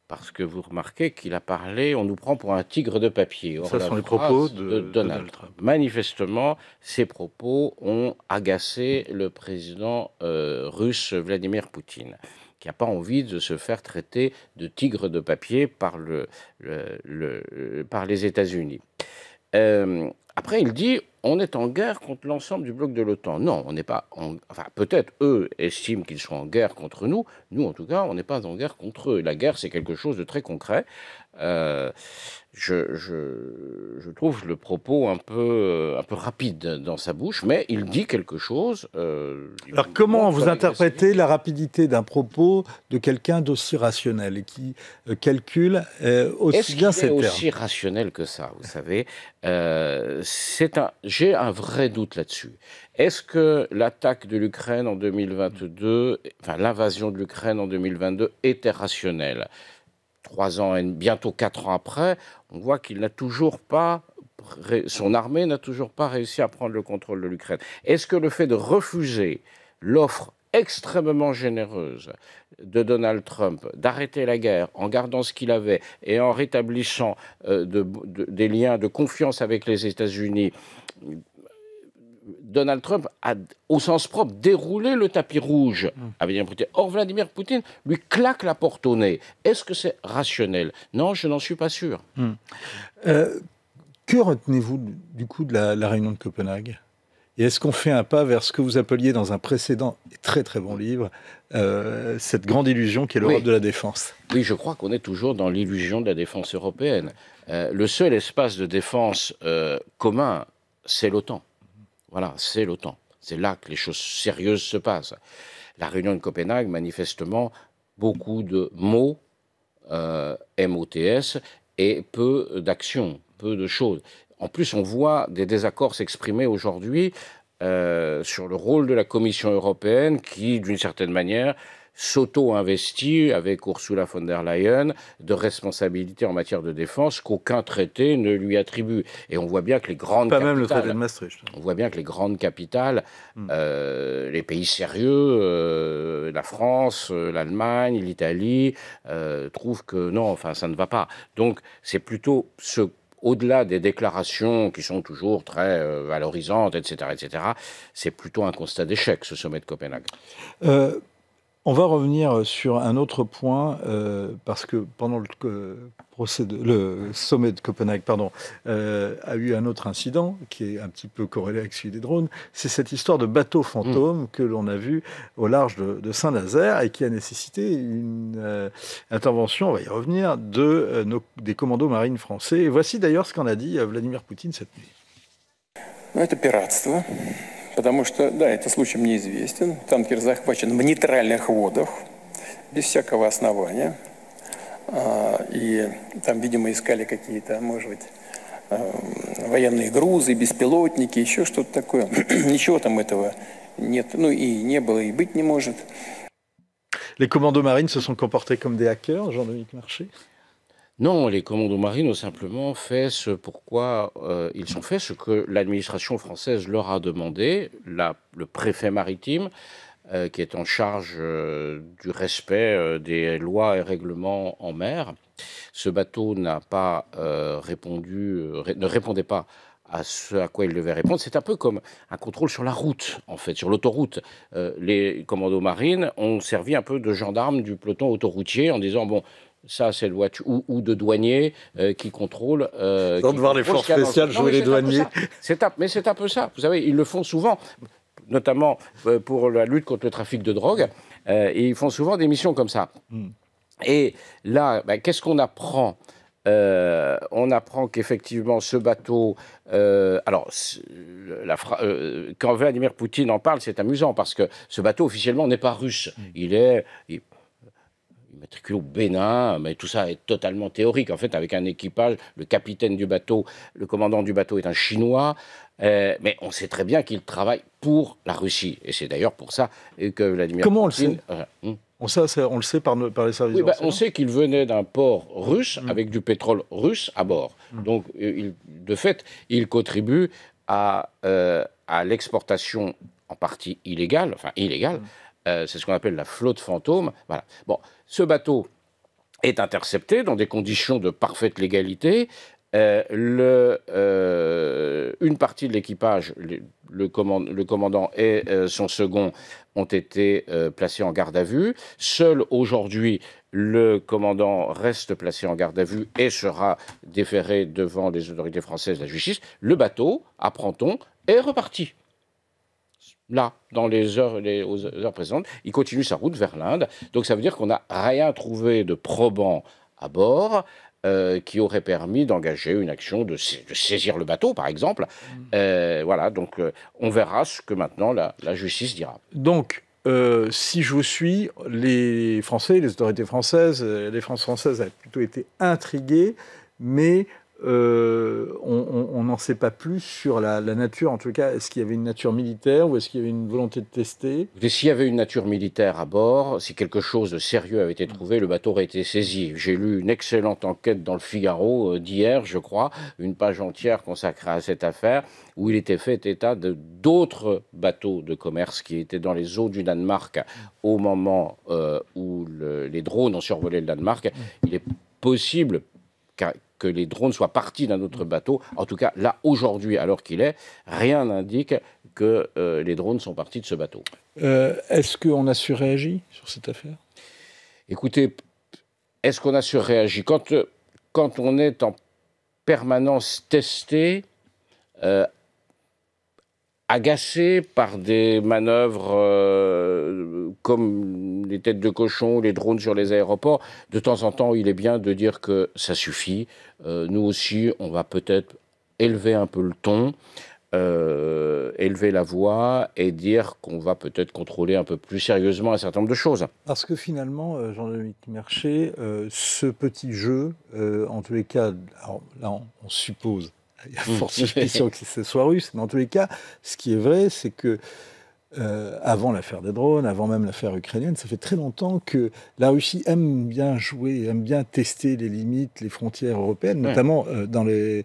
Parce que vous remarquez qu'il a parlé, on nous prend pour un tigre de papier. Or, ça sont les propos de Donald Trump. Manifestement, ces propos ont agacé le président russe Vladimir Poutine, qui n'a pas envie de se faire traiter de tigre de papier par les États-Unis. Après, il dit, on est en guerre contre l'ensemble du bloc de l'OTAN. Non, on n'est pas enfin, peut-être eux estiment qu'ils sont en guerre contre nous. Nous, en tout cas, on n'est pas en guerre contre eux. La guerre, c'est quelque chose de très concret. Je trouve le propos un peu rapide dans sa bouche, mais il dit quelque chose. Alors comment vous interprétez la rapidité d'un propos de quelqu'un d'aussi rationnel et qui calcule aussi bien ses termes? Est-ce qu'il est aussi rationnel que ça, vous savez? J'ai un vrai doute là-dessus. Est-ce que l'attaque de l'Ukraine en 2022, enfin l'invasion de l'Ukraine en 2022 était rationnelle? 3 ans et bientôt 4 ans après, on voit qu'il n'a toujours pas, son armée n'a toujours pas réussi à prendre le contrôle de l'Ukraine. Est-ce que le fait de refuser l'offre extrêmement généreuse de Donald Trump d'arrêter la guerre en gardant ce qu'il avait et en rétablissant des liens de confiance avec les États-Unis, Donald Trump a, au sens propre, déroulé le tapis rouge à Vladimir Poutine. Or, Vladimir Poutine lui claque la porte au nez. Est-ce que c'est rationnel? Non, je n'en suis pas sûr. Que retenez-vous du coup de la réunion de Copenhague? Et est-ce qu'on fait un pas vers ce que vous appeliez dans un précédent et très très bon livre, cette grande illusion qui est l'Europe de la défense? Oui, je crois qu'on est toujours dans l'illusion de la défense européenne. Le seul espace de défense commun, c'est l'OTAN. Voilà, c'est l'OTAN. C'est là que les choses sérieuses se passent. La réunion de Copenhague, manifestement, beaucoup de mots, MOTS, et peu d'actions, peu de choses. En plus, on voit des désaccords s'exprimer aujourd'hui sur le rôle de la Commission européenne qui, d'une certaine manière, s'auto-investit avec Ursula von der Leyen de responsabilités en matière de défense qu'aucun traité ne lui attribue. Et on voit bien que les grandes Pas capitales... même le traité de Maastricht. On voit bien que les grandes capitales, les pays sérieux, la France, l'Allemagne, l'Italie, trouvent que non, enfin, ça ne va pas. Donc, c'est plutôt au-delà des déclarations qui sont toujours très valorisantes, etc., c'est plutôt un constat d'échec, ce sommet de Copenhague. On va revenir sur un autre point, parce que pendant le sommet de Copenhague a eu un autre incident qui est un petit peu corrélé avec celui des drones. C'est cette histoire de bateau fantôme que l'on a vu au large de Saint-Nazaire et qui a nécessité une intervention, on va y revenir, des commandos marines français. Et voici d'ailleurs ce qu'en a dit Vladimir Poutine cette nuit. Это пиратство. Потому что, да, это случай мне известен. Танкер захвачен в нейтральных водах, без всякого основания. И там, видимо, искали какие-то, может быть, военные грузы, беспилотники, еще что-то такое. Ничего там этого нет. Ну и не было, и быть не может. Les commandos marines se sont comportés comme des hackers, Jean-Dominique Marché? Non, les commandos marines ont simplement fait ce pourquoi ils ont fait ce que l'administration française leur a demandé. Le préfet maritime, qui est en charge du respect des lois et règlements en mer, ce bateau n'a pas ne répondait pas à ce à quoi il devait répondre. C'est un peu comme un contrôle sur la route, en fait, sur l'autoroute. Les commandos marines ont servi un peu de gendarmes du peloton autoroutier en disant, bon, ça, c'est le voiture ou de douaniers qui contrôlent. Sans de voir les forces spéciales jouer les douaniers. Mais c'est un peu ça. Vous savez, ils le font souvent, notamment pour la lutte contre le trafic de drogue. Et ils font souvent des missions comme ça. Et là, qu'est-ce qu'on apprend? On apprend qu'effectivement, ce bateau... quand Vladimir Poutine en parle, c'est amusant, parce que ce bateau, officiellement, n'est pas russe. Il est matriculé au Bénin, mais tout ça est totalement théorique. En fait, avec un équipage, le capitaine du bateau, le commandant du bateau est un Chinois, mais on sait très bien qu'il travaille pour la Russie. Et c'est d'ailleurs pour ça que Vladimir Comment Poutine... on le sait par les services oui, on sait qu'il venait d'un port russe avec du pétrole russe à bord. Donc, de fait, il contribue à l'exportation en partie illégale, c'est ce qu'on appelle la flotte fantôme. Voilà. Bon, ce bateau est intercepté dans des conditions de parfaite légalité. Une partie de l'équipage, le commandant et son second, ont été placés en garde à vue. Seul aujourd'hui, le commandant reste placé en garde à vue et sera déféré devant les autorités françaises de la justice. Le bateau, apprend-on, est reparti. Là, aux heures présentes, il continue sa route vers l'Inde. Donc ça veut dire qu'on n'a rien trouvé de probant à bord qui aurait permis d'engager une action de saisir le bateau, par exemple. Voilà, donc on verra ce que maintenant la justice dira. Donc, si je vous suis, les Français, les autorités françaises, les forces françaises ont plutôt été intriguées, mais on n'en sait pas plus sur la nature. En tout cas, est-ce qu'il y avait une nature militaire ou est-ce qu'il y avait une volonté de tester? S'il y avait une nature militaire à bord, si quelque chose de sérieux avait été trouvé, le bateau aurait été saisi. J'ai lu une excellente enquête dans le Figaro d'hier, je crois, une page entière consacrée à cette affaire, où il était fait état d'autres bateaux de commerce qui étaient dans les eaux du Danemark au moment où les drones ont survolé le Danemark. Il est possible que les drones soient partis d'un autre bateau. En tout cas, là, aujourd'hui, alors qu'il est, rien n'indique que les drones sont partis de ce bateau. Est-ce qu'on a surréagi sur cette affaire? Écoutez, est-ce qu'on a surréagi? Quand on est en permanence testé, agacé par des manœuvres comme les têtes de cochon, les drones sur les aéroports. De temps en temps, il est bien de dire que ça suffit. Nous aussi, on va peut-être élever un peu le ton, élever la voix et dire qu'on va peut-être contrôler un peu plus sérieusement un certain nombre de choses. Parce que finalement, Jean-Dominique Merchet, ce petit jeu, en tous les cas, alors là on suppose, il y a forte suspicion que ce soit russe, mais en tous les cas, ce qui est vrai, c'est que avant l'affaire des drones, avant même l'affaire ukrainienne, ça fait très longtemps que la Russie aime bien jouer, aime bien tester les limites, les frontières européennes, notamment dans le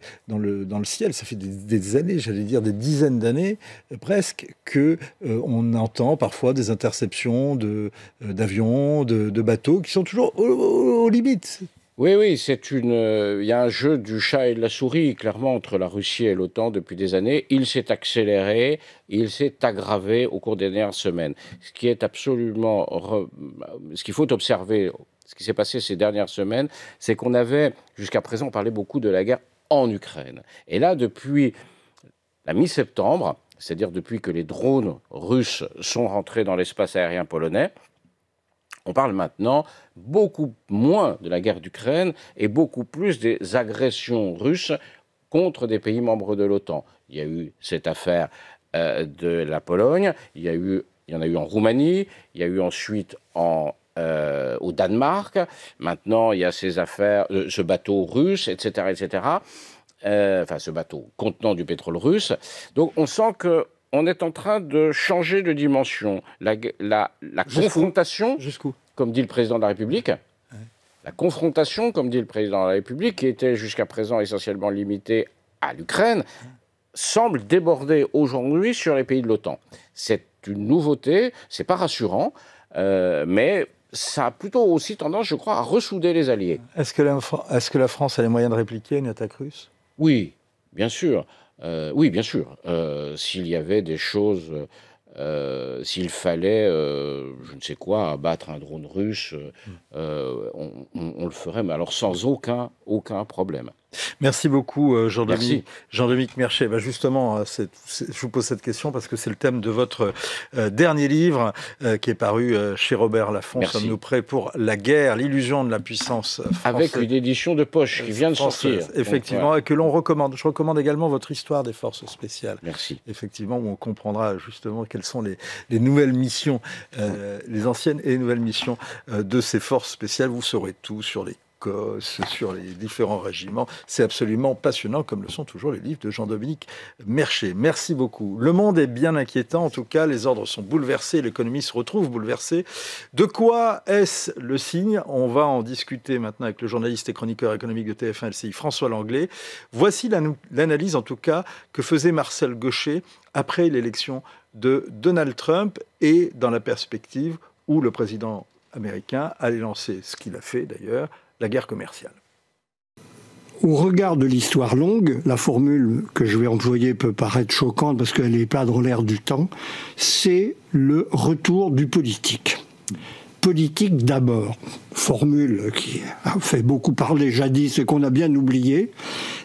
ciel. Ça fait des années, j'allais dire des dizaines d'années presque, que on entend parfois des interceptions d'avions, de bateaux qui sont toujours aux limites. Oui, il y a un jeu du chat et de la souris, clairement, entre la Russie et l'OTAN depuis des années. Il s'est accéléré, il s'est aggravé au cours des dernières semaines. Ce qui est absolument... Ce qu'il faut observer, ce qui s'est passé ces dernières semaines, c'est qu'on avait, jusqu'à présent, on parlait beaucoup de la guerre en Ukraine. Et là, depuis la mi-septembre, c'est-à-dire depuis que les drones russes sont rentrés dans l'espace aérien polonais, on parle maintenant beaucoup moins de la guerre d'Ukraine et beaucoup plus des agressions russes contre des pays membres de l'OTAN. Il y a eu cette affaire de la Pologne, il y en a eu en Roumanie, il y a eu ensuite au Danemark. Maintenant, il y a ces affaires, ce bateau russe, etc., etc. Enfin, ce bateau contenant du pétrole russe. Donc, on sent que on est en train de changer de dimension. La confrontation, comme dit le président de la République, la confrontation, comme dit le président de la République, qui était jusqu'à présent essentiellement limitée à l'Ukraine, semble déborder aujourd'hui sur les pays de l'OTAN. C'est une nouveauté, c'est pas rassurant, mais ça a plutôt aussi tendance, je crois, à ressouder les alliés. Est-ce que la France a les moyens de répliquer une attaque russe ? Oui, bien sûr. Oui, bien sûr. S'il y avait des choses, s'il fallait, je ne sais quoi, abattre un drone russe, on le ferait, mais alors sans aucun problème. Merci beaucoup, Jean-Dominique Merchet. Ben justement, je vous pose cette question parce que c'est le thème de votre dernier livre qui est paru chez Robert Laffont. Sommes-nous prêts pour la guerre, l'illusion de la puissance française ? Avec une édition de poche qui vient de sortir. Effectivement, et que l'on recommande. Je recommande également votre histoire des forces spéciales. Merci. Effectivement, où on comprendra justement quelles sont les nouvelles missions, les anciennes et les nouvelles missions de ces forces spéciales. Vous saurez tout sur les sur les différents régiments. C'est absolument passionnant, comme le sont toujours les livres de Jean-Dominique Merchet. Merci beaucoup. Le monde est bien inquiétant, en tout cas, les ordres sont bouleversés, l'économie se retrouve bouleversée. De quoi est-ce le signe ? On va en discuter maintenant avec le journaliste et chroniqueur économique de TF1 LCI, François Langlais. Voici l'analyse, en tout cas, que faisait Marcel Gauchet après l'élection de Donald Trump et dans la perspective où le président américain allait lancer, ce qu'il a fait d'ailleurs, la guerre commerciale. Au regard de l'histoire longue, la formule que je vais employer peut paraître choquante parce qu'elle n'est pas dans l'air du temps, c'est le retour du politique. Politique d'abord, formule qui a fait beaucoup parler jadis et qu'on a bien oublié,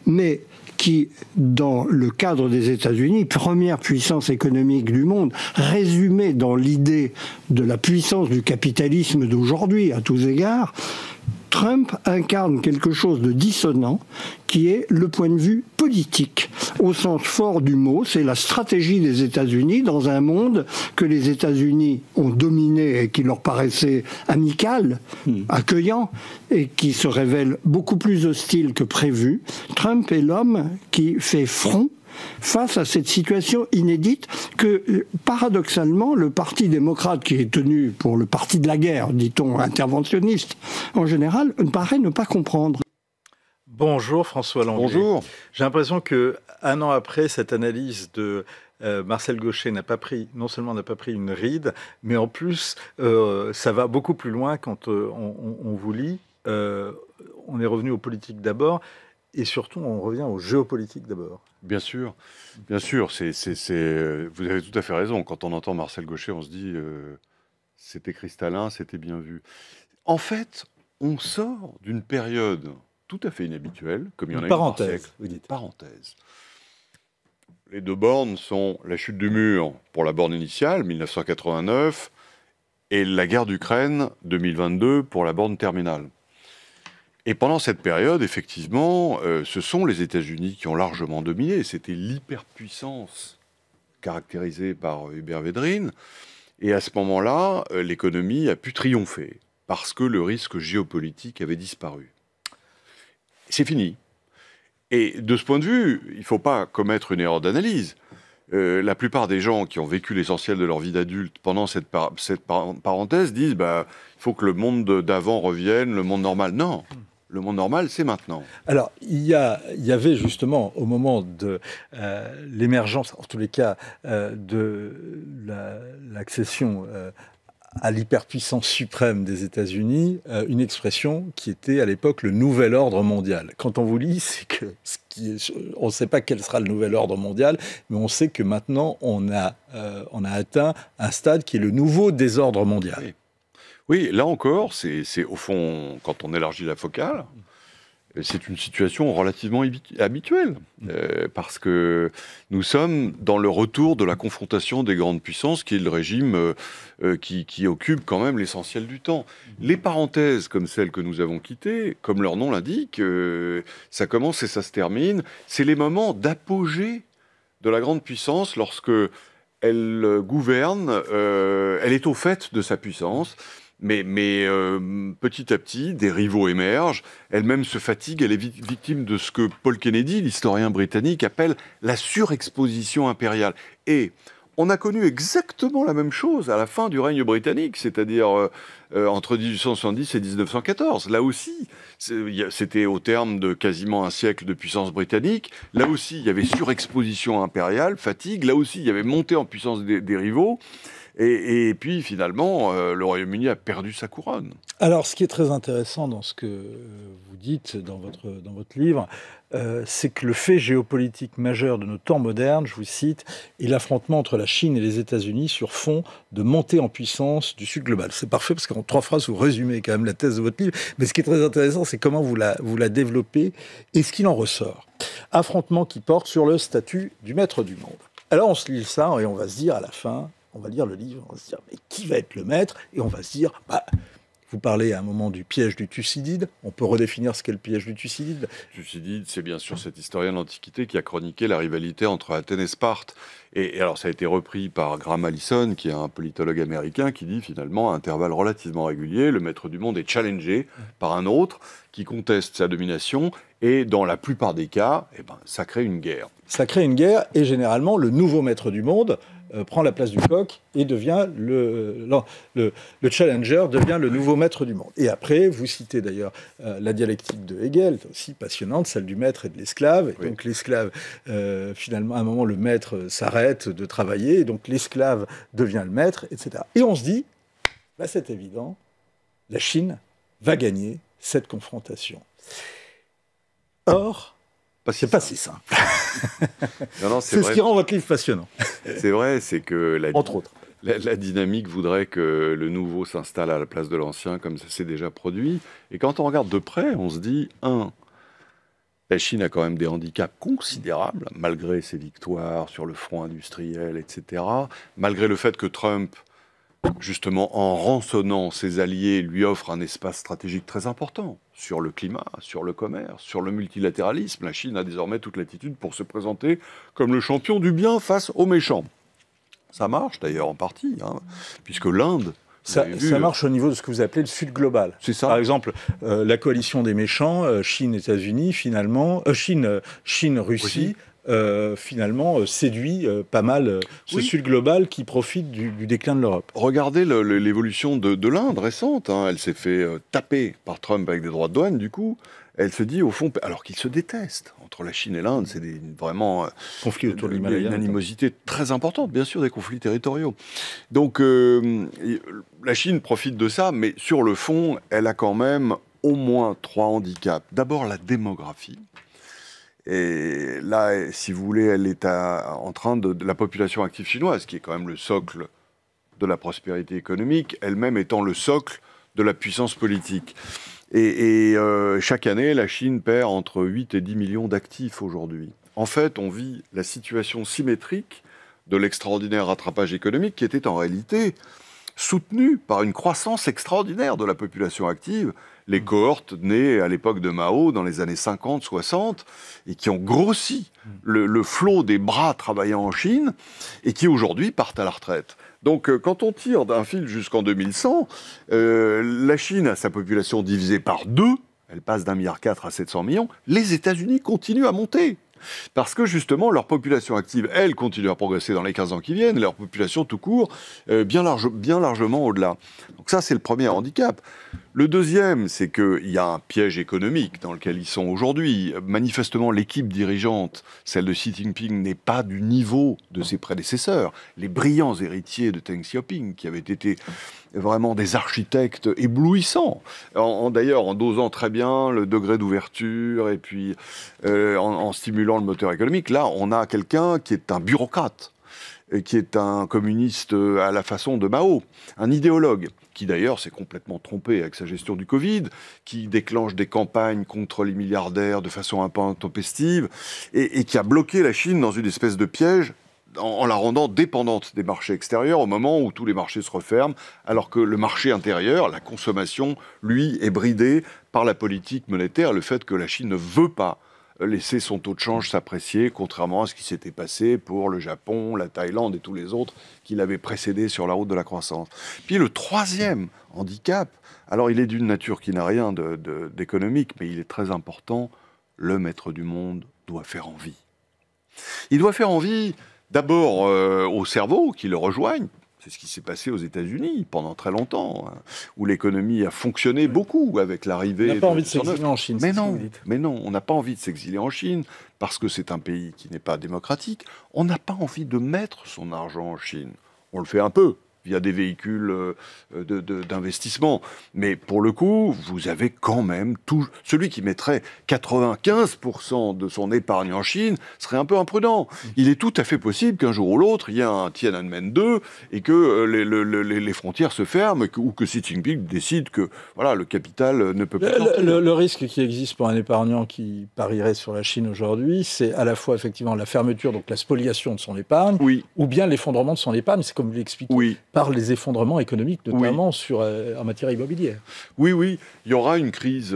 mais qui, dans le cadre des États-Unis, première puissance économique du monde, résumée dans l'idée de la puissance du capitalisme d'aujourd'hui, à tous égards, Trump incarne quelque chose de dissonant qui est le point de vue politique. Au sens fort du mot, c'est la stratégie des États-Unis dans un monde que les États-Unis ont dominé et qui leur paraissait amical, accueillant, et qui se révèle beaucoup plus hostile que prévu. Trump est l'homme qui fait front face à cette situation inédite que, paradoxalement, le Parti démocrate, qui est tenu pour le parti de la guerre, dit-on, interventionniste, en général, paraît ne pas comprendre. Bonjour François Langlais. Bonjour. J'ai l'impression qu'un an après cette analyse de Marcel Gauchet non seulement n'a pas pris une ride, mais en plus, ça va beaucoup plus loin quand on vous lit. On est revenu aux politiques d'abord. Et surtout, on revient aux géopolitiques d'abord. Bien sûr, bien sûr. Vous avez tout à fait raison. Quand on entend Marcel Gauchet, on se dit c'était cristallin, c'était bien vu. En fait, on sort d'une période tout à fait inhabituelle, comme il y en a eu par siècle. Vous dites. Parenthèse. Les deux bornes sont la chute du mur pour la borne initiale, 1989, et la guerre d'Ukraine, 2022, pour la borne terminale. Et pendant cette période, effectivement, ce sont les États-Unis qui ont largement dominé. C'était l'hyperpuissance caractérisée par Hubert Védrine. Et à ce moment-là, l'économie a pu triompher parce que le risque géopolitique avait disparu. C'est fini. Et de ce point de vue, il ne faut pas commettre une erreur d'analyse. La plupart des gens qui ont vécu l'essentiel de leur vie d'adulte pendant cette parenthèse disent il faut que le monde d'avant revienne, le monde normal. Non. Le monde normal, c'est maintenant. Alors, il y avait justement, au moment de l'émergence, en tous les cas, de l'accession à l'hyperpuissance suprême des États-Unis, une expression qui était à l'époque le nouvel ordre mondial. Quand on vous lit, c'est que on ne sait pas quel sera le nouvel ordre mondial, mais on sait que maintenant on a atteint un stade qui est le nouveau désordre mondial. Oui. Oui, là encore, c'est au fond, quand on élargit la focale, c'est une situation relativement habituelle, parce que nous sommes dans le retour de la confrontation des grandes puissances, qui est le régime qui occupe quand même l'essentiel du temps. Les parenthèses comme celles que nous avons quittées, comme leur nom l'indique, ça commence et ça se termine. C'est les moments d'apogée de la grande puissance lorsque elle gouverne, elle est au fait de sa puissance. Mais petit à petit, des rivaux émergent. Elle-même se fatigue. Elle est victime de ce que Paul Kennedy, l'historien britannique, appelle la surexposition impériale. Et on a connu exactement la même chose à la fin du règne britannique, c'est-à-dire entre 1870 et 1914. Là aussi, c'était au terme de quasiment un siècle de puissance britannique. Là aussi, il y avait surexposition impériale, fatigue. Là aussi, il y avait montée en puissance des rivaux. Et puis, finalement, le Royaume-Uni a perdu sa couronne. Alors, ce qui est très intéressant dans ce que vous dites dans votre livre, c'est que le fait géopolitique majeur de nos temps modernes, je vous cite, est l'affrontement entre la Chine et les États-Unis sur fond de montée en puissance du Sud global. C'est parfait, parce qu'en 3 phrases, vous résumez quand même la thèse de votre livre. Mais ce qui est très intéressant, c'est comment vous la développez et ce qu'il en ressort. Affrontement qui porte sur le statut du maître du monde. Alors, on se lit ça et on va se dire à la fin... On va lire le livre, on va se dire, mais qui va être le maître? Et on va se dire, vous parlez à un moment du piège du Thucydide. On peut redéfinir ce qu'est le piège du Thucydide. Thucydide, c'est bien sûr cet historien de l'Antiquité qui a chroniqué la rivalité entre Athènes et Sparte. Et alors, ça a été repris par Graham Allison, qui est un politologue américain, qui dit finalement, à intervalles relativement réguliers, le maître du monde est challengé par un autre qui conteste sa domination. Et dans la plupart des cas, ça crée une guerre. Ça crée une guerre, et généralement, le nouveau maître du monde prend la place du coq et devient le challenger devient le nouveau maître du monde. Et après, vous citez d'ailleurs la dialectique de Hegel, aussi passionnante, celle du maître et de l'esclave. Et donc l'esclave, finalement, à un moment, le maître s'arrête de travailler, et donc l'esclave devient le maître, etc. Et on se dit, c'est évident, la Chine va gagner cette confrontation. Or, c'est pas si simple. Non, c'est ce qui rend votre livre passionnant. C'est vrai, c'est que entre autres, la dynamique voudrait que le nouveau s'installe à la place de l'ancien, comme ça s'est déjà produit. Et quand on regarde de près, on se dit, la Chine a quand même des handicaps considérables, malgré ses victoires sur le front industriel, etc. Malgré le fait que Trump, justement, en rançonnant ses alliés, lui offre un espace stratégique très important sur le climat, sur le commerce, sur le multilatéralisme. La Chine a désormais toute l'attitude pour se présenter comme le champion du bien face aux méchants. Ça marche d'ailleurs en partie, puisque l'Inde... Ça marche au niveau de ce que vous appelez le Sud global. C'est ça. Par exemple, la coalition des méchants, Chine-États-Unis, finalement, Chine-Russie, finalement, séduit pas mal ce Sud global qui profite du déclin de l'Europe. Regardez l'évolution de l'Inde récente. Elle s'est fait taper par Trump avec des droits de douane, du coup. Elle se dit, au fond, alors qu'ils se détestent, entre la Chine et l'Inde, c'est vraiment conflits autour de l'Himalaya, une animosité très importante, bien sûr, des conflits territoriaux. Donc, la Chine profite de ça, mais sur le fond, elle a quand même au moins 3 handicaps. D'abord, la démographie. Et là, si vous voulez, elle est en train de la population active chinoise, qui est quand même le socle de la prospérité économique, elle-même étant le socle de la puissance politique. Et chaque année, la Chine perd entre 8 et 10 millions d'actifs aujourd'hui. En fait, on vit la situation symétrique de l'extraordinaire rattrapage économique qui était en réalité soutenu par une croissance extraordinaire de la population active, les cohortes nées à l'époque de Mao, dans les années 50-60, et qui ont grossi le flot des bras travaillant en Chine, et qui aujourd'hui partent à la retraite. Donc quand on tire d'un fil jusqu'en 2100, la Chine a sa population divisée par 2, elle passe d'1,4 milliard à 700 millions, les États-Unis continuent à monter. Parce que justement, leur population active, elle, continue à progresser dans les 15 ans qui viennent, et leur population tout court, bien largement au-delà. Donc ça, c'est le premier handicap. Le deuxième, c'est qu'il y a un piège économique dans lequel ils sont aujourd'hui. Manifestement, l'équipe dirigeante, celle de Xi Jinping, n'est pas du niveau de ses prédécesseurs. Les brillants héritiers de Deng Xiaoping, qui avaient été vraiment des architectes éblouissants, d'ailleurs en dosant très bien le degré d'ouverture et puis en stimulant le moteur économique. Là, on a quelqu'un qui est un bureaucrate, et qui est un communiste à la façon de Mao, un idéologue, qui d'ailleurs s'est complètement trompé avec sa gestion du Covid, qui déclenche des campagnes contre les milliardaires de façon un peu intempestive, et qui a bloqué la Chine dans une espèce de piège en la rendant dépendante des marchés extérieurs au moment où tous les marchés se referment, alors que le marché intérieur, la consommation, lui, est bridé par la politique monétaire, le fait que la Chine ne veut pas laisser son taux de change s'apprécier, contrairement à ce qui s'était passé pour le Japon, la Thaïlande et tous les autres qui l'avaient précédé sur la route de la croissance. Puis le troisième handicap, alors il est d'une nature qui n'a rien d'économique, mais il est très important, le maître du monde doit faire envie. Il doit faire envie d'abord aux cerveaux qui le rejoignent. C'est ce qui s'est passé aux États-Unis pendant très longtemps, hein, où l'économie a fonctionné beaucoup avec l'arrivée. On n'a pas envie de s'exiler en Chine. Mais non, on n'a pas envie de s'exiler en Chine parce que c'est un pays qui n'est pas démocratique. On n'a pas envie de mettre son argent en Chine. On le fait un peu via des véhicules d'investissement. Mais pour le coup, vous avez quand même tout... Celui qui mettrait 95% de son épargne en Chine serait un peu imprudent. Il est tout à fait possible qu'un jour ou l'autre, il y ait un Tiananmen 2 et que les frontières se ferment ou que Xi Jinping décide que voilà, le capital ne peut plus... Le risque qui existe pour un épargnant qui parierait sur la Chine aujourd'hui, c'est à la fois effectivement la fermeture, donc la spoliation de son épargne, ou bien l'effondrement de son épargne, c'est comme vous l'expliquez, par les effondrements économiques, notamment en matière immobilière. Oui, il y aura une crise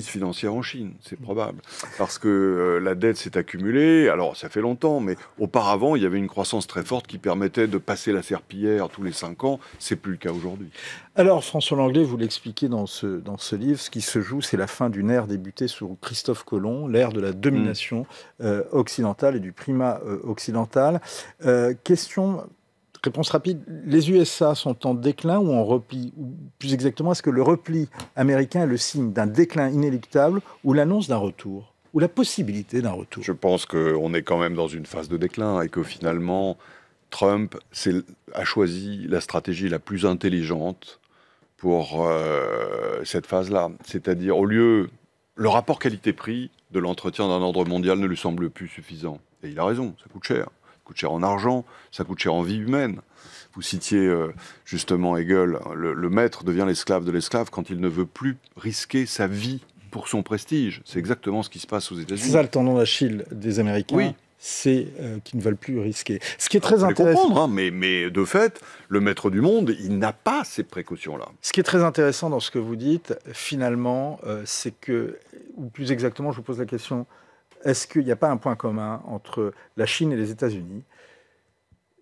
financière en Chine, c'est probable, parce que la dette s'est accumulée, alors ça fait longtemps, mais auparavant, il y avait une croissance très forte qui permettait de passer la serpillière tous les 5 ans, c'est plus le cas aujourd'hui. Alors, François Langlais, vous l'expliquez dans ce livre, ce qui se joue, c'est la fin d'une ère débutée sous Christophe Colomb, l'ère de la domination occidentale et du primat occidental. Réponse rapide, les USA sont en déclin ou en repli? Ou plus exactement, est-ce que le repli américain est le signe d'un déclin inéluctable ou l'annonce d'un retour? Ou la possibilité d'un retour? Je pense qu'on est quand même dans une phase de déclin et que finalement, Trump a choisi la stratégie la plus intelligente pour cette phase-là. C'est-à-dire, le rapport qualité-prix de l'entretien d'un ordre mondial ne lui semble plus suffisant. Et il a raison, ça coûte cher. Ça coûte cher en argent, ça coûte cher en vie humaine. Vous citiez justement Hegel, le maître devient l'esclave de l'esclave quand il ne veut plus risquer sa vie pour son prestige. C'est exactement ce qui se passe aux États-Unis. C'est ça le tendon d'Achille des Américains, c'est qu'ils ne veulent plus risquer. Ce qui est très intéressant... comprendre, hein, mais de fait, le maître du monde, il n'a pas ces précautions-là. Ce qui est très intéressant dans ce que vous dites, finalement, c'est que, ou plus exactement, je vous pose la question... Est-ce qu'il n'y a pas un point commun entre la Chine et les États-Unis?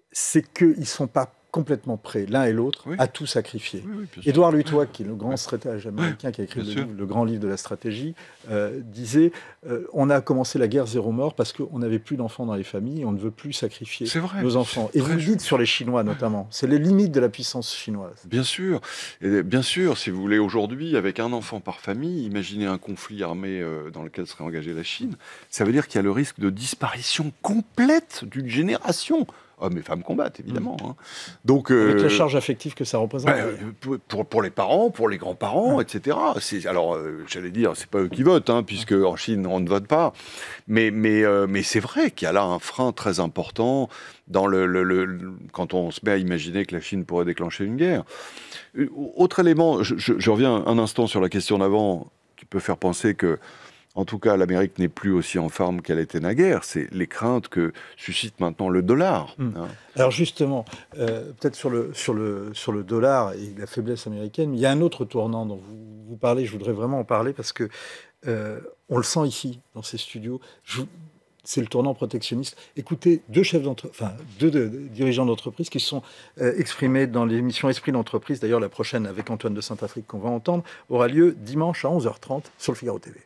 C'est qu'ils ne sont pas complètement prêts, l'un et l'autre, à tout sacrifier. Édouard Luttwak, qui est le grand stratège américain qui a écrit le grand livre de la stratégie, disait on a commencé la guerre zéro mort parce qu'on n'avait plus d'enfants dans les familles et on ne veut plus sacrifier nos enfants. Et vous le dites sur les Chinois notamment, c'est les limites de la puissance chinoise. Bien sûr. Et bien sûr, si vous voulez, aujourd'hui, avec un enfant par famille, imaginez un conflit armé dans lequel serait engagée la Chine, ça veut dire qu'il y a le risque de disparition complète d'une génération. Hommes et femmes combattent, évidemment. Hein. Donc, avec la charge affective que ça représente. Pour les parents, pour les grands-parents, etc. Alors, j'allais dire, c'est pas eux qui votent, hein, puisque en Chine, on ne vote pas. Mais c'est vrai qu'il y a là un frein très important dans quand on se met à imaginer que la Chine pourrait déclencher une guerre. Autre élément, je reviens un instant sur la question d'avant, qui peut faire penser que en tout cas, l'Amérique n'est plus aussi en forme qu'elle était naguère. C'est les craintes que suscite maintenant le dollar. Hein. Alors justement, peut-être sur le dollar et la faiblesse américaine, mais il y a un autre tournant dont vous parlez, je voudrais vraiment en parler parce que on le sent ici, dans ces studios. C'est le tournant protectionniste. Écoutez, deux dirigeants d'entreprise qui se sont exprimés dans l'émission Esprit d'entreprise. D'ailleurs, la prochaine avec Antoine de Saint-Afrique qu'on va entendre aura lieu dimanche à 11h30 sur le Figaro TV.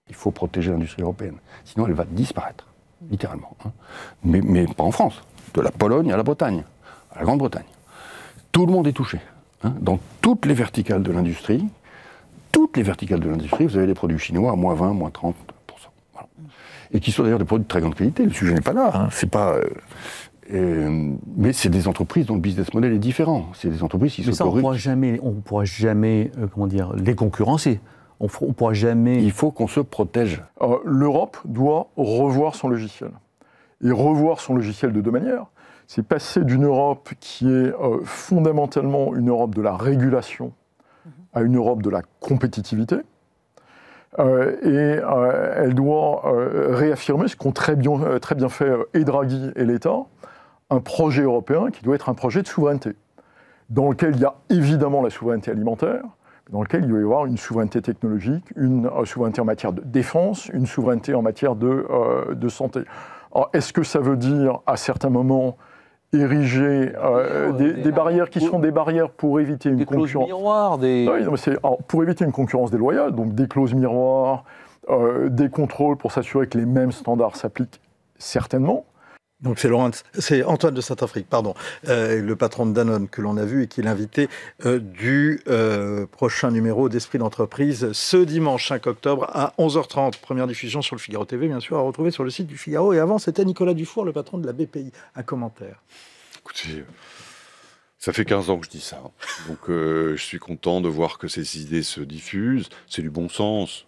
Il faut protéger l'industrie européenne, sinon elle va disparaître, littéralement. Hein. Mais pas en France, de la Pologne à la Bretagne, à la Grande-Bretagne. Tout le monde est touché. Hein. Dans toutes les verticales de l'industrie, vous avez des produits chinois à moins 20, moins 30%. Voilà. Et qui sont d'ailleurs des produits de très grande qualité. Le sujet n'est pas là. Hein. C'est pas, mais c'est des entreprises dont le business model est différent. C'est des entreprises qui sont corruptes. On ne pourra jamais les concurrencer. On ne pourra jamais... Il faut qu'on se protège. L'Europe doit revoir son logiciel. Et revoir son logiciel de deux manières. C'est passer d'une Europe qui est fondamentalement une Europe de la régulation à une Europe de la compétitivité. Elle doit réaffirmer ce qu'ont très bien fait et Draghi et l'État, un projet européen qui doit être un projet de souveraineté, dans lequel il y a évidemment la souveraineté alimentaire, dans lequel il doit y avoir une souveraineté technologique, une souveraineté en matière de défense, une souveraineté en matière de santé. Alors, est-ce que ça veut dire, à certains moments, ériger des barrières qui sont des barrières pour éviter une concurrence miroirs, pour éviter une concurrence déloyale, donc des clauses miroirs, des contrôles pour s'assurer que les mêmes standards s'appliquent certainement. Donc c'est Antoine de Saint-Afrique, le patron de Danone que l'on a vu et qui est l'invité du prochain numéro d'Esprit d'entreprise ce dimanche 5 octobre à 11h30. Première diffusion sur le Figaro TV, bien sûr, à retrouver sur le site du Figaro. Et avant, c'était Nicolas Dufour, le patron de la BPI. Un commentaire. Écoutez, ça fait 15 ans que je dis ça. Donc je suis content de voir que ces idées se diffusent. C'est du bon sens.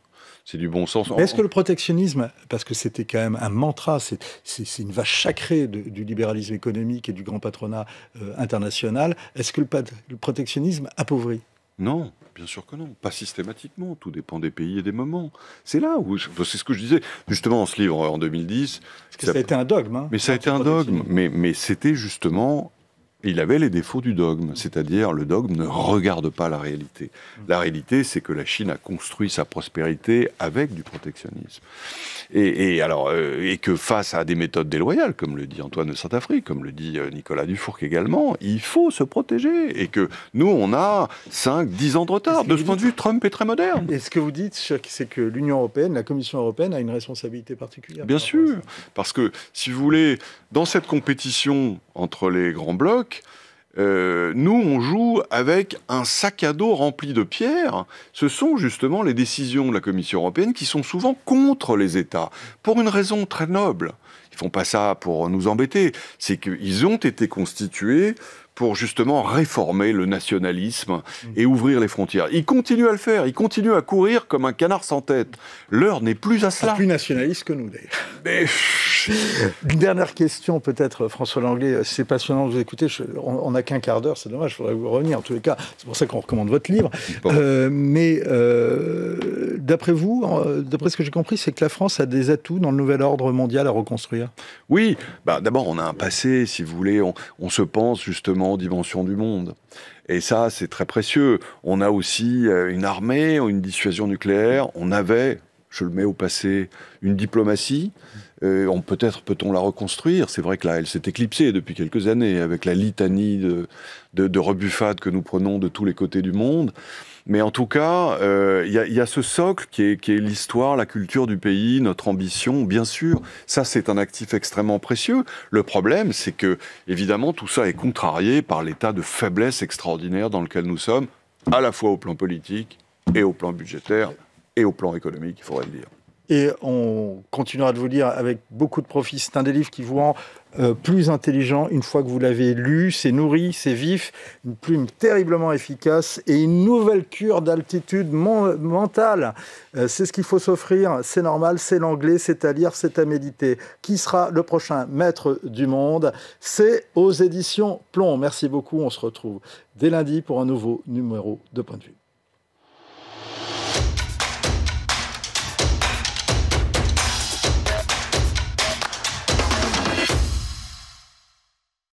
C'est du bon sens. Mais est-ce que le protectionnisme, parce que c'était quand même un mantra, c'est une vache sacrée du libéralisme économique et du grand patronat international, est-ce que le protectionnisme appauvrit ? Non, bien sûr que non. Pas systématiquement. Tout dépend des pays et des moments. C'est là où... C'est ce que je disais, justement, en ce livre, en 2010... Parce que ça a été un dogme. Hein, mais ça a été un dogme. Mais c'était justement... Il avait les défauts du dogme, c'est-à-dire le dogme ne regarde pas la réalité. La réalité, c'est que la Chine a construit sa prospérité avec du protectionnisme. Et que face à des méthodes déloyales, comme le dit Antoine de Saint-Afrique, comme le dit Nicolas Dufourcq également, il faut se protéger. Et que nous, on a 5-10 ans de retard. De ce point de vue, Trump est très moderne. Et ce que vous dites, c'est que l'Union européenne, la Commission européenne, a une responsabilité particulière. Bien sûr, parce que, si vous voulez, dans cette compétition entre les grands blocs, nous, on joue avec un sac à dos rempli de pierres. Ce sont justement les décisions de la Commission européenne qui sont souvent contre les États, pour une raison très noble. Ils ne font pas ça pour nous embêter. C'est qu'ils ont été constitués pour justement réformer le nationalisme et ouvrir les frontières. Ils continuent à le faire, ils continuent à courir comme un canard sans tête. L'heure n'est plus à cela. Plus nationaliste que nous, d'ailleurs. Mais... Une dernière question, peut-être, François Langlais. C'est passionnant de vous écouter. On n'a qu'un quart d'heure, c'est dommage, il faudrait vous revenir. En tous les cas, c'est pour ça qu'on recommande votre livre. Bon. D'après vous, d'après ce que j'ai compris, c'est que la France a des atouts dans le nouvel ordre mondial à reconstruire. Oui, d'abord, on a un passé, si vous voulez. On se pense justement aux dimensions du monde. Et ça, c'est très précieux. On a aussi une armée, une dissuasion nucléaire. On avait, je le mets au passé, une diplomatie. Peut-être peut-on la reconstruire. C'est vrai que là, elle s'est éclipsée depuis quelques années avec la litanie de rebuffades que nous prenons de tous les côtés du monde. Mais en tout cas, il y a ce socle qui est l'histoire, la culture du pays, notre ambition. Bien sûr, ça, c'est un actif extrêmement précieux. Le problème, c'est que, évidemment, tout ça est contrarié par l'état de faiblesse extraordinaire dans lequel nous sommes, à la fois au plan politique et au plan budgétaire et au plan économique, il faudrait le dire. Et on continuera de vous lire avec beaucoup de profit. C'est un des livres qui vous rend plus intelligent une fois que vous l'avez lu. C'est nourri, c'est vif, une plume terriblement efficace et une nouvelle cure d'altitude mentale. C'est ce qu'il faut s'offrir, c'est normal, c'est l'anglais, c'est à lire, c'est à méditer. Qui sera le prochain maître du monde? C'est aux éditions Plomb. Merci beaucoup, on se retrouve dès lundi pour un nouveau numéro de Point de vue.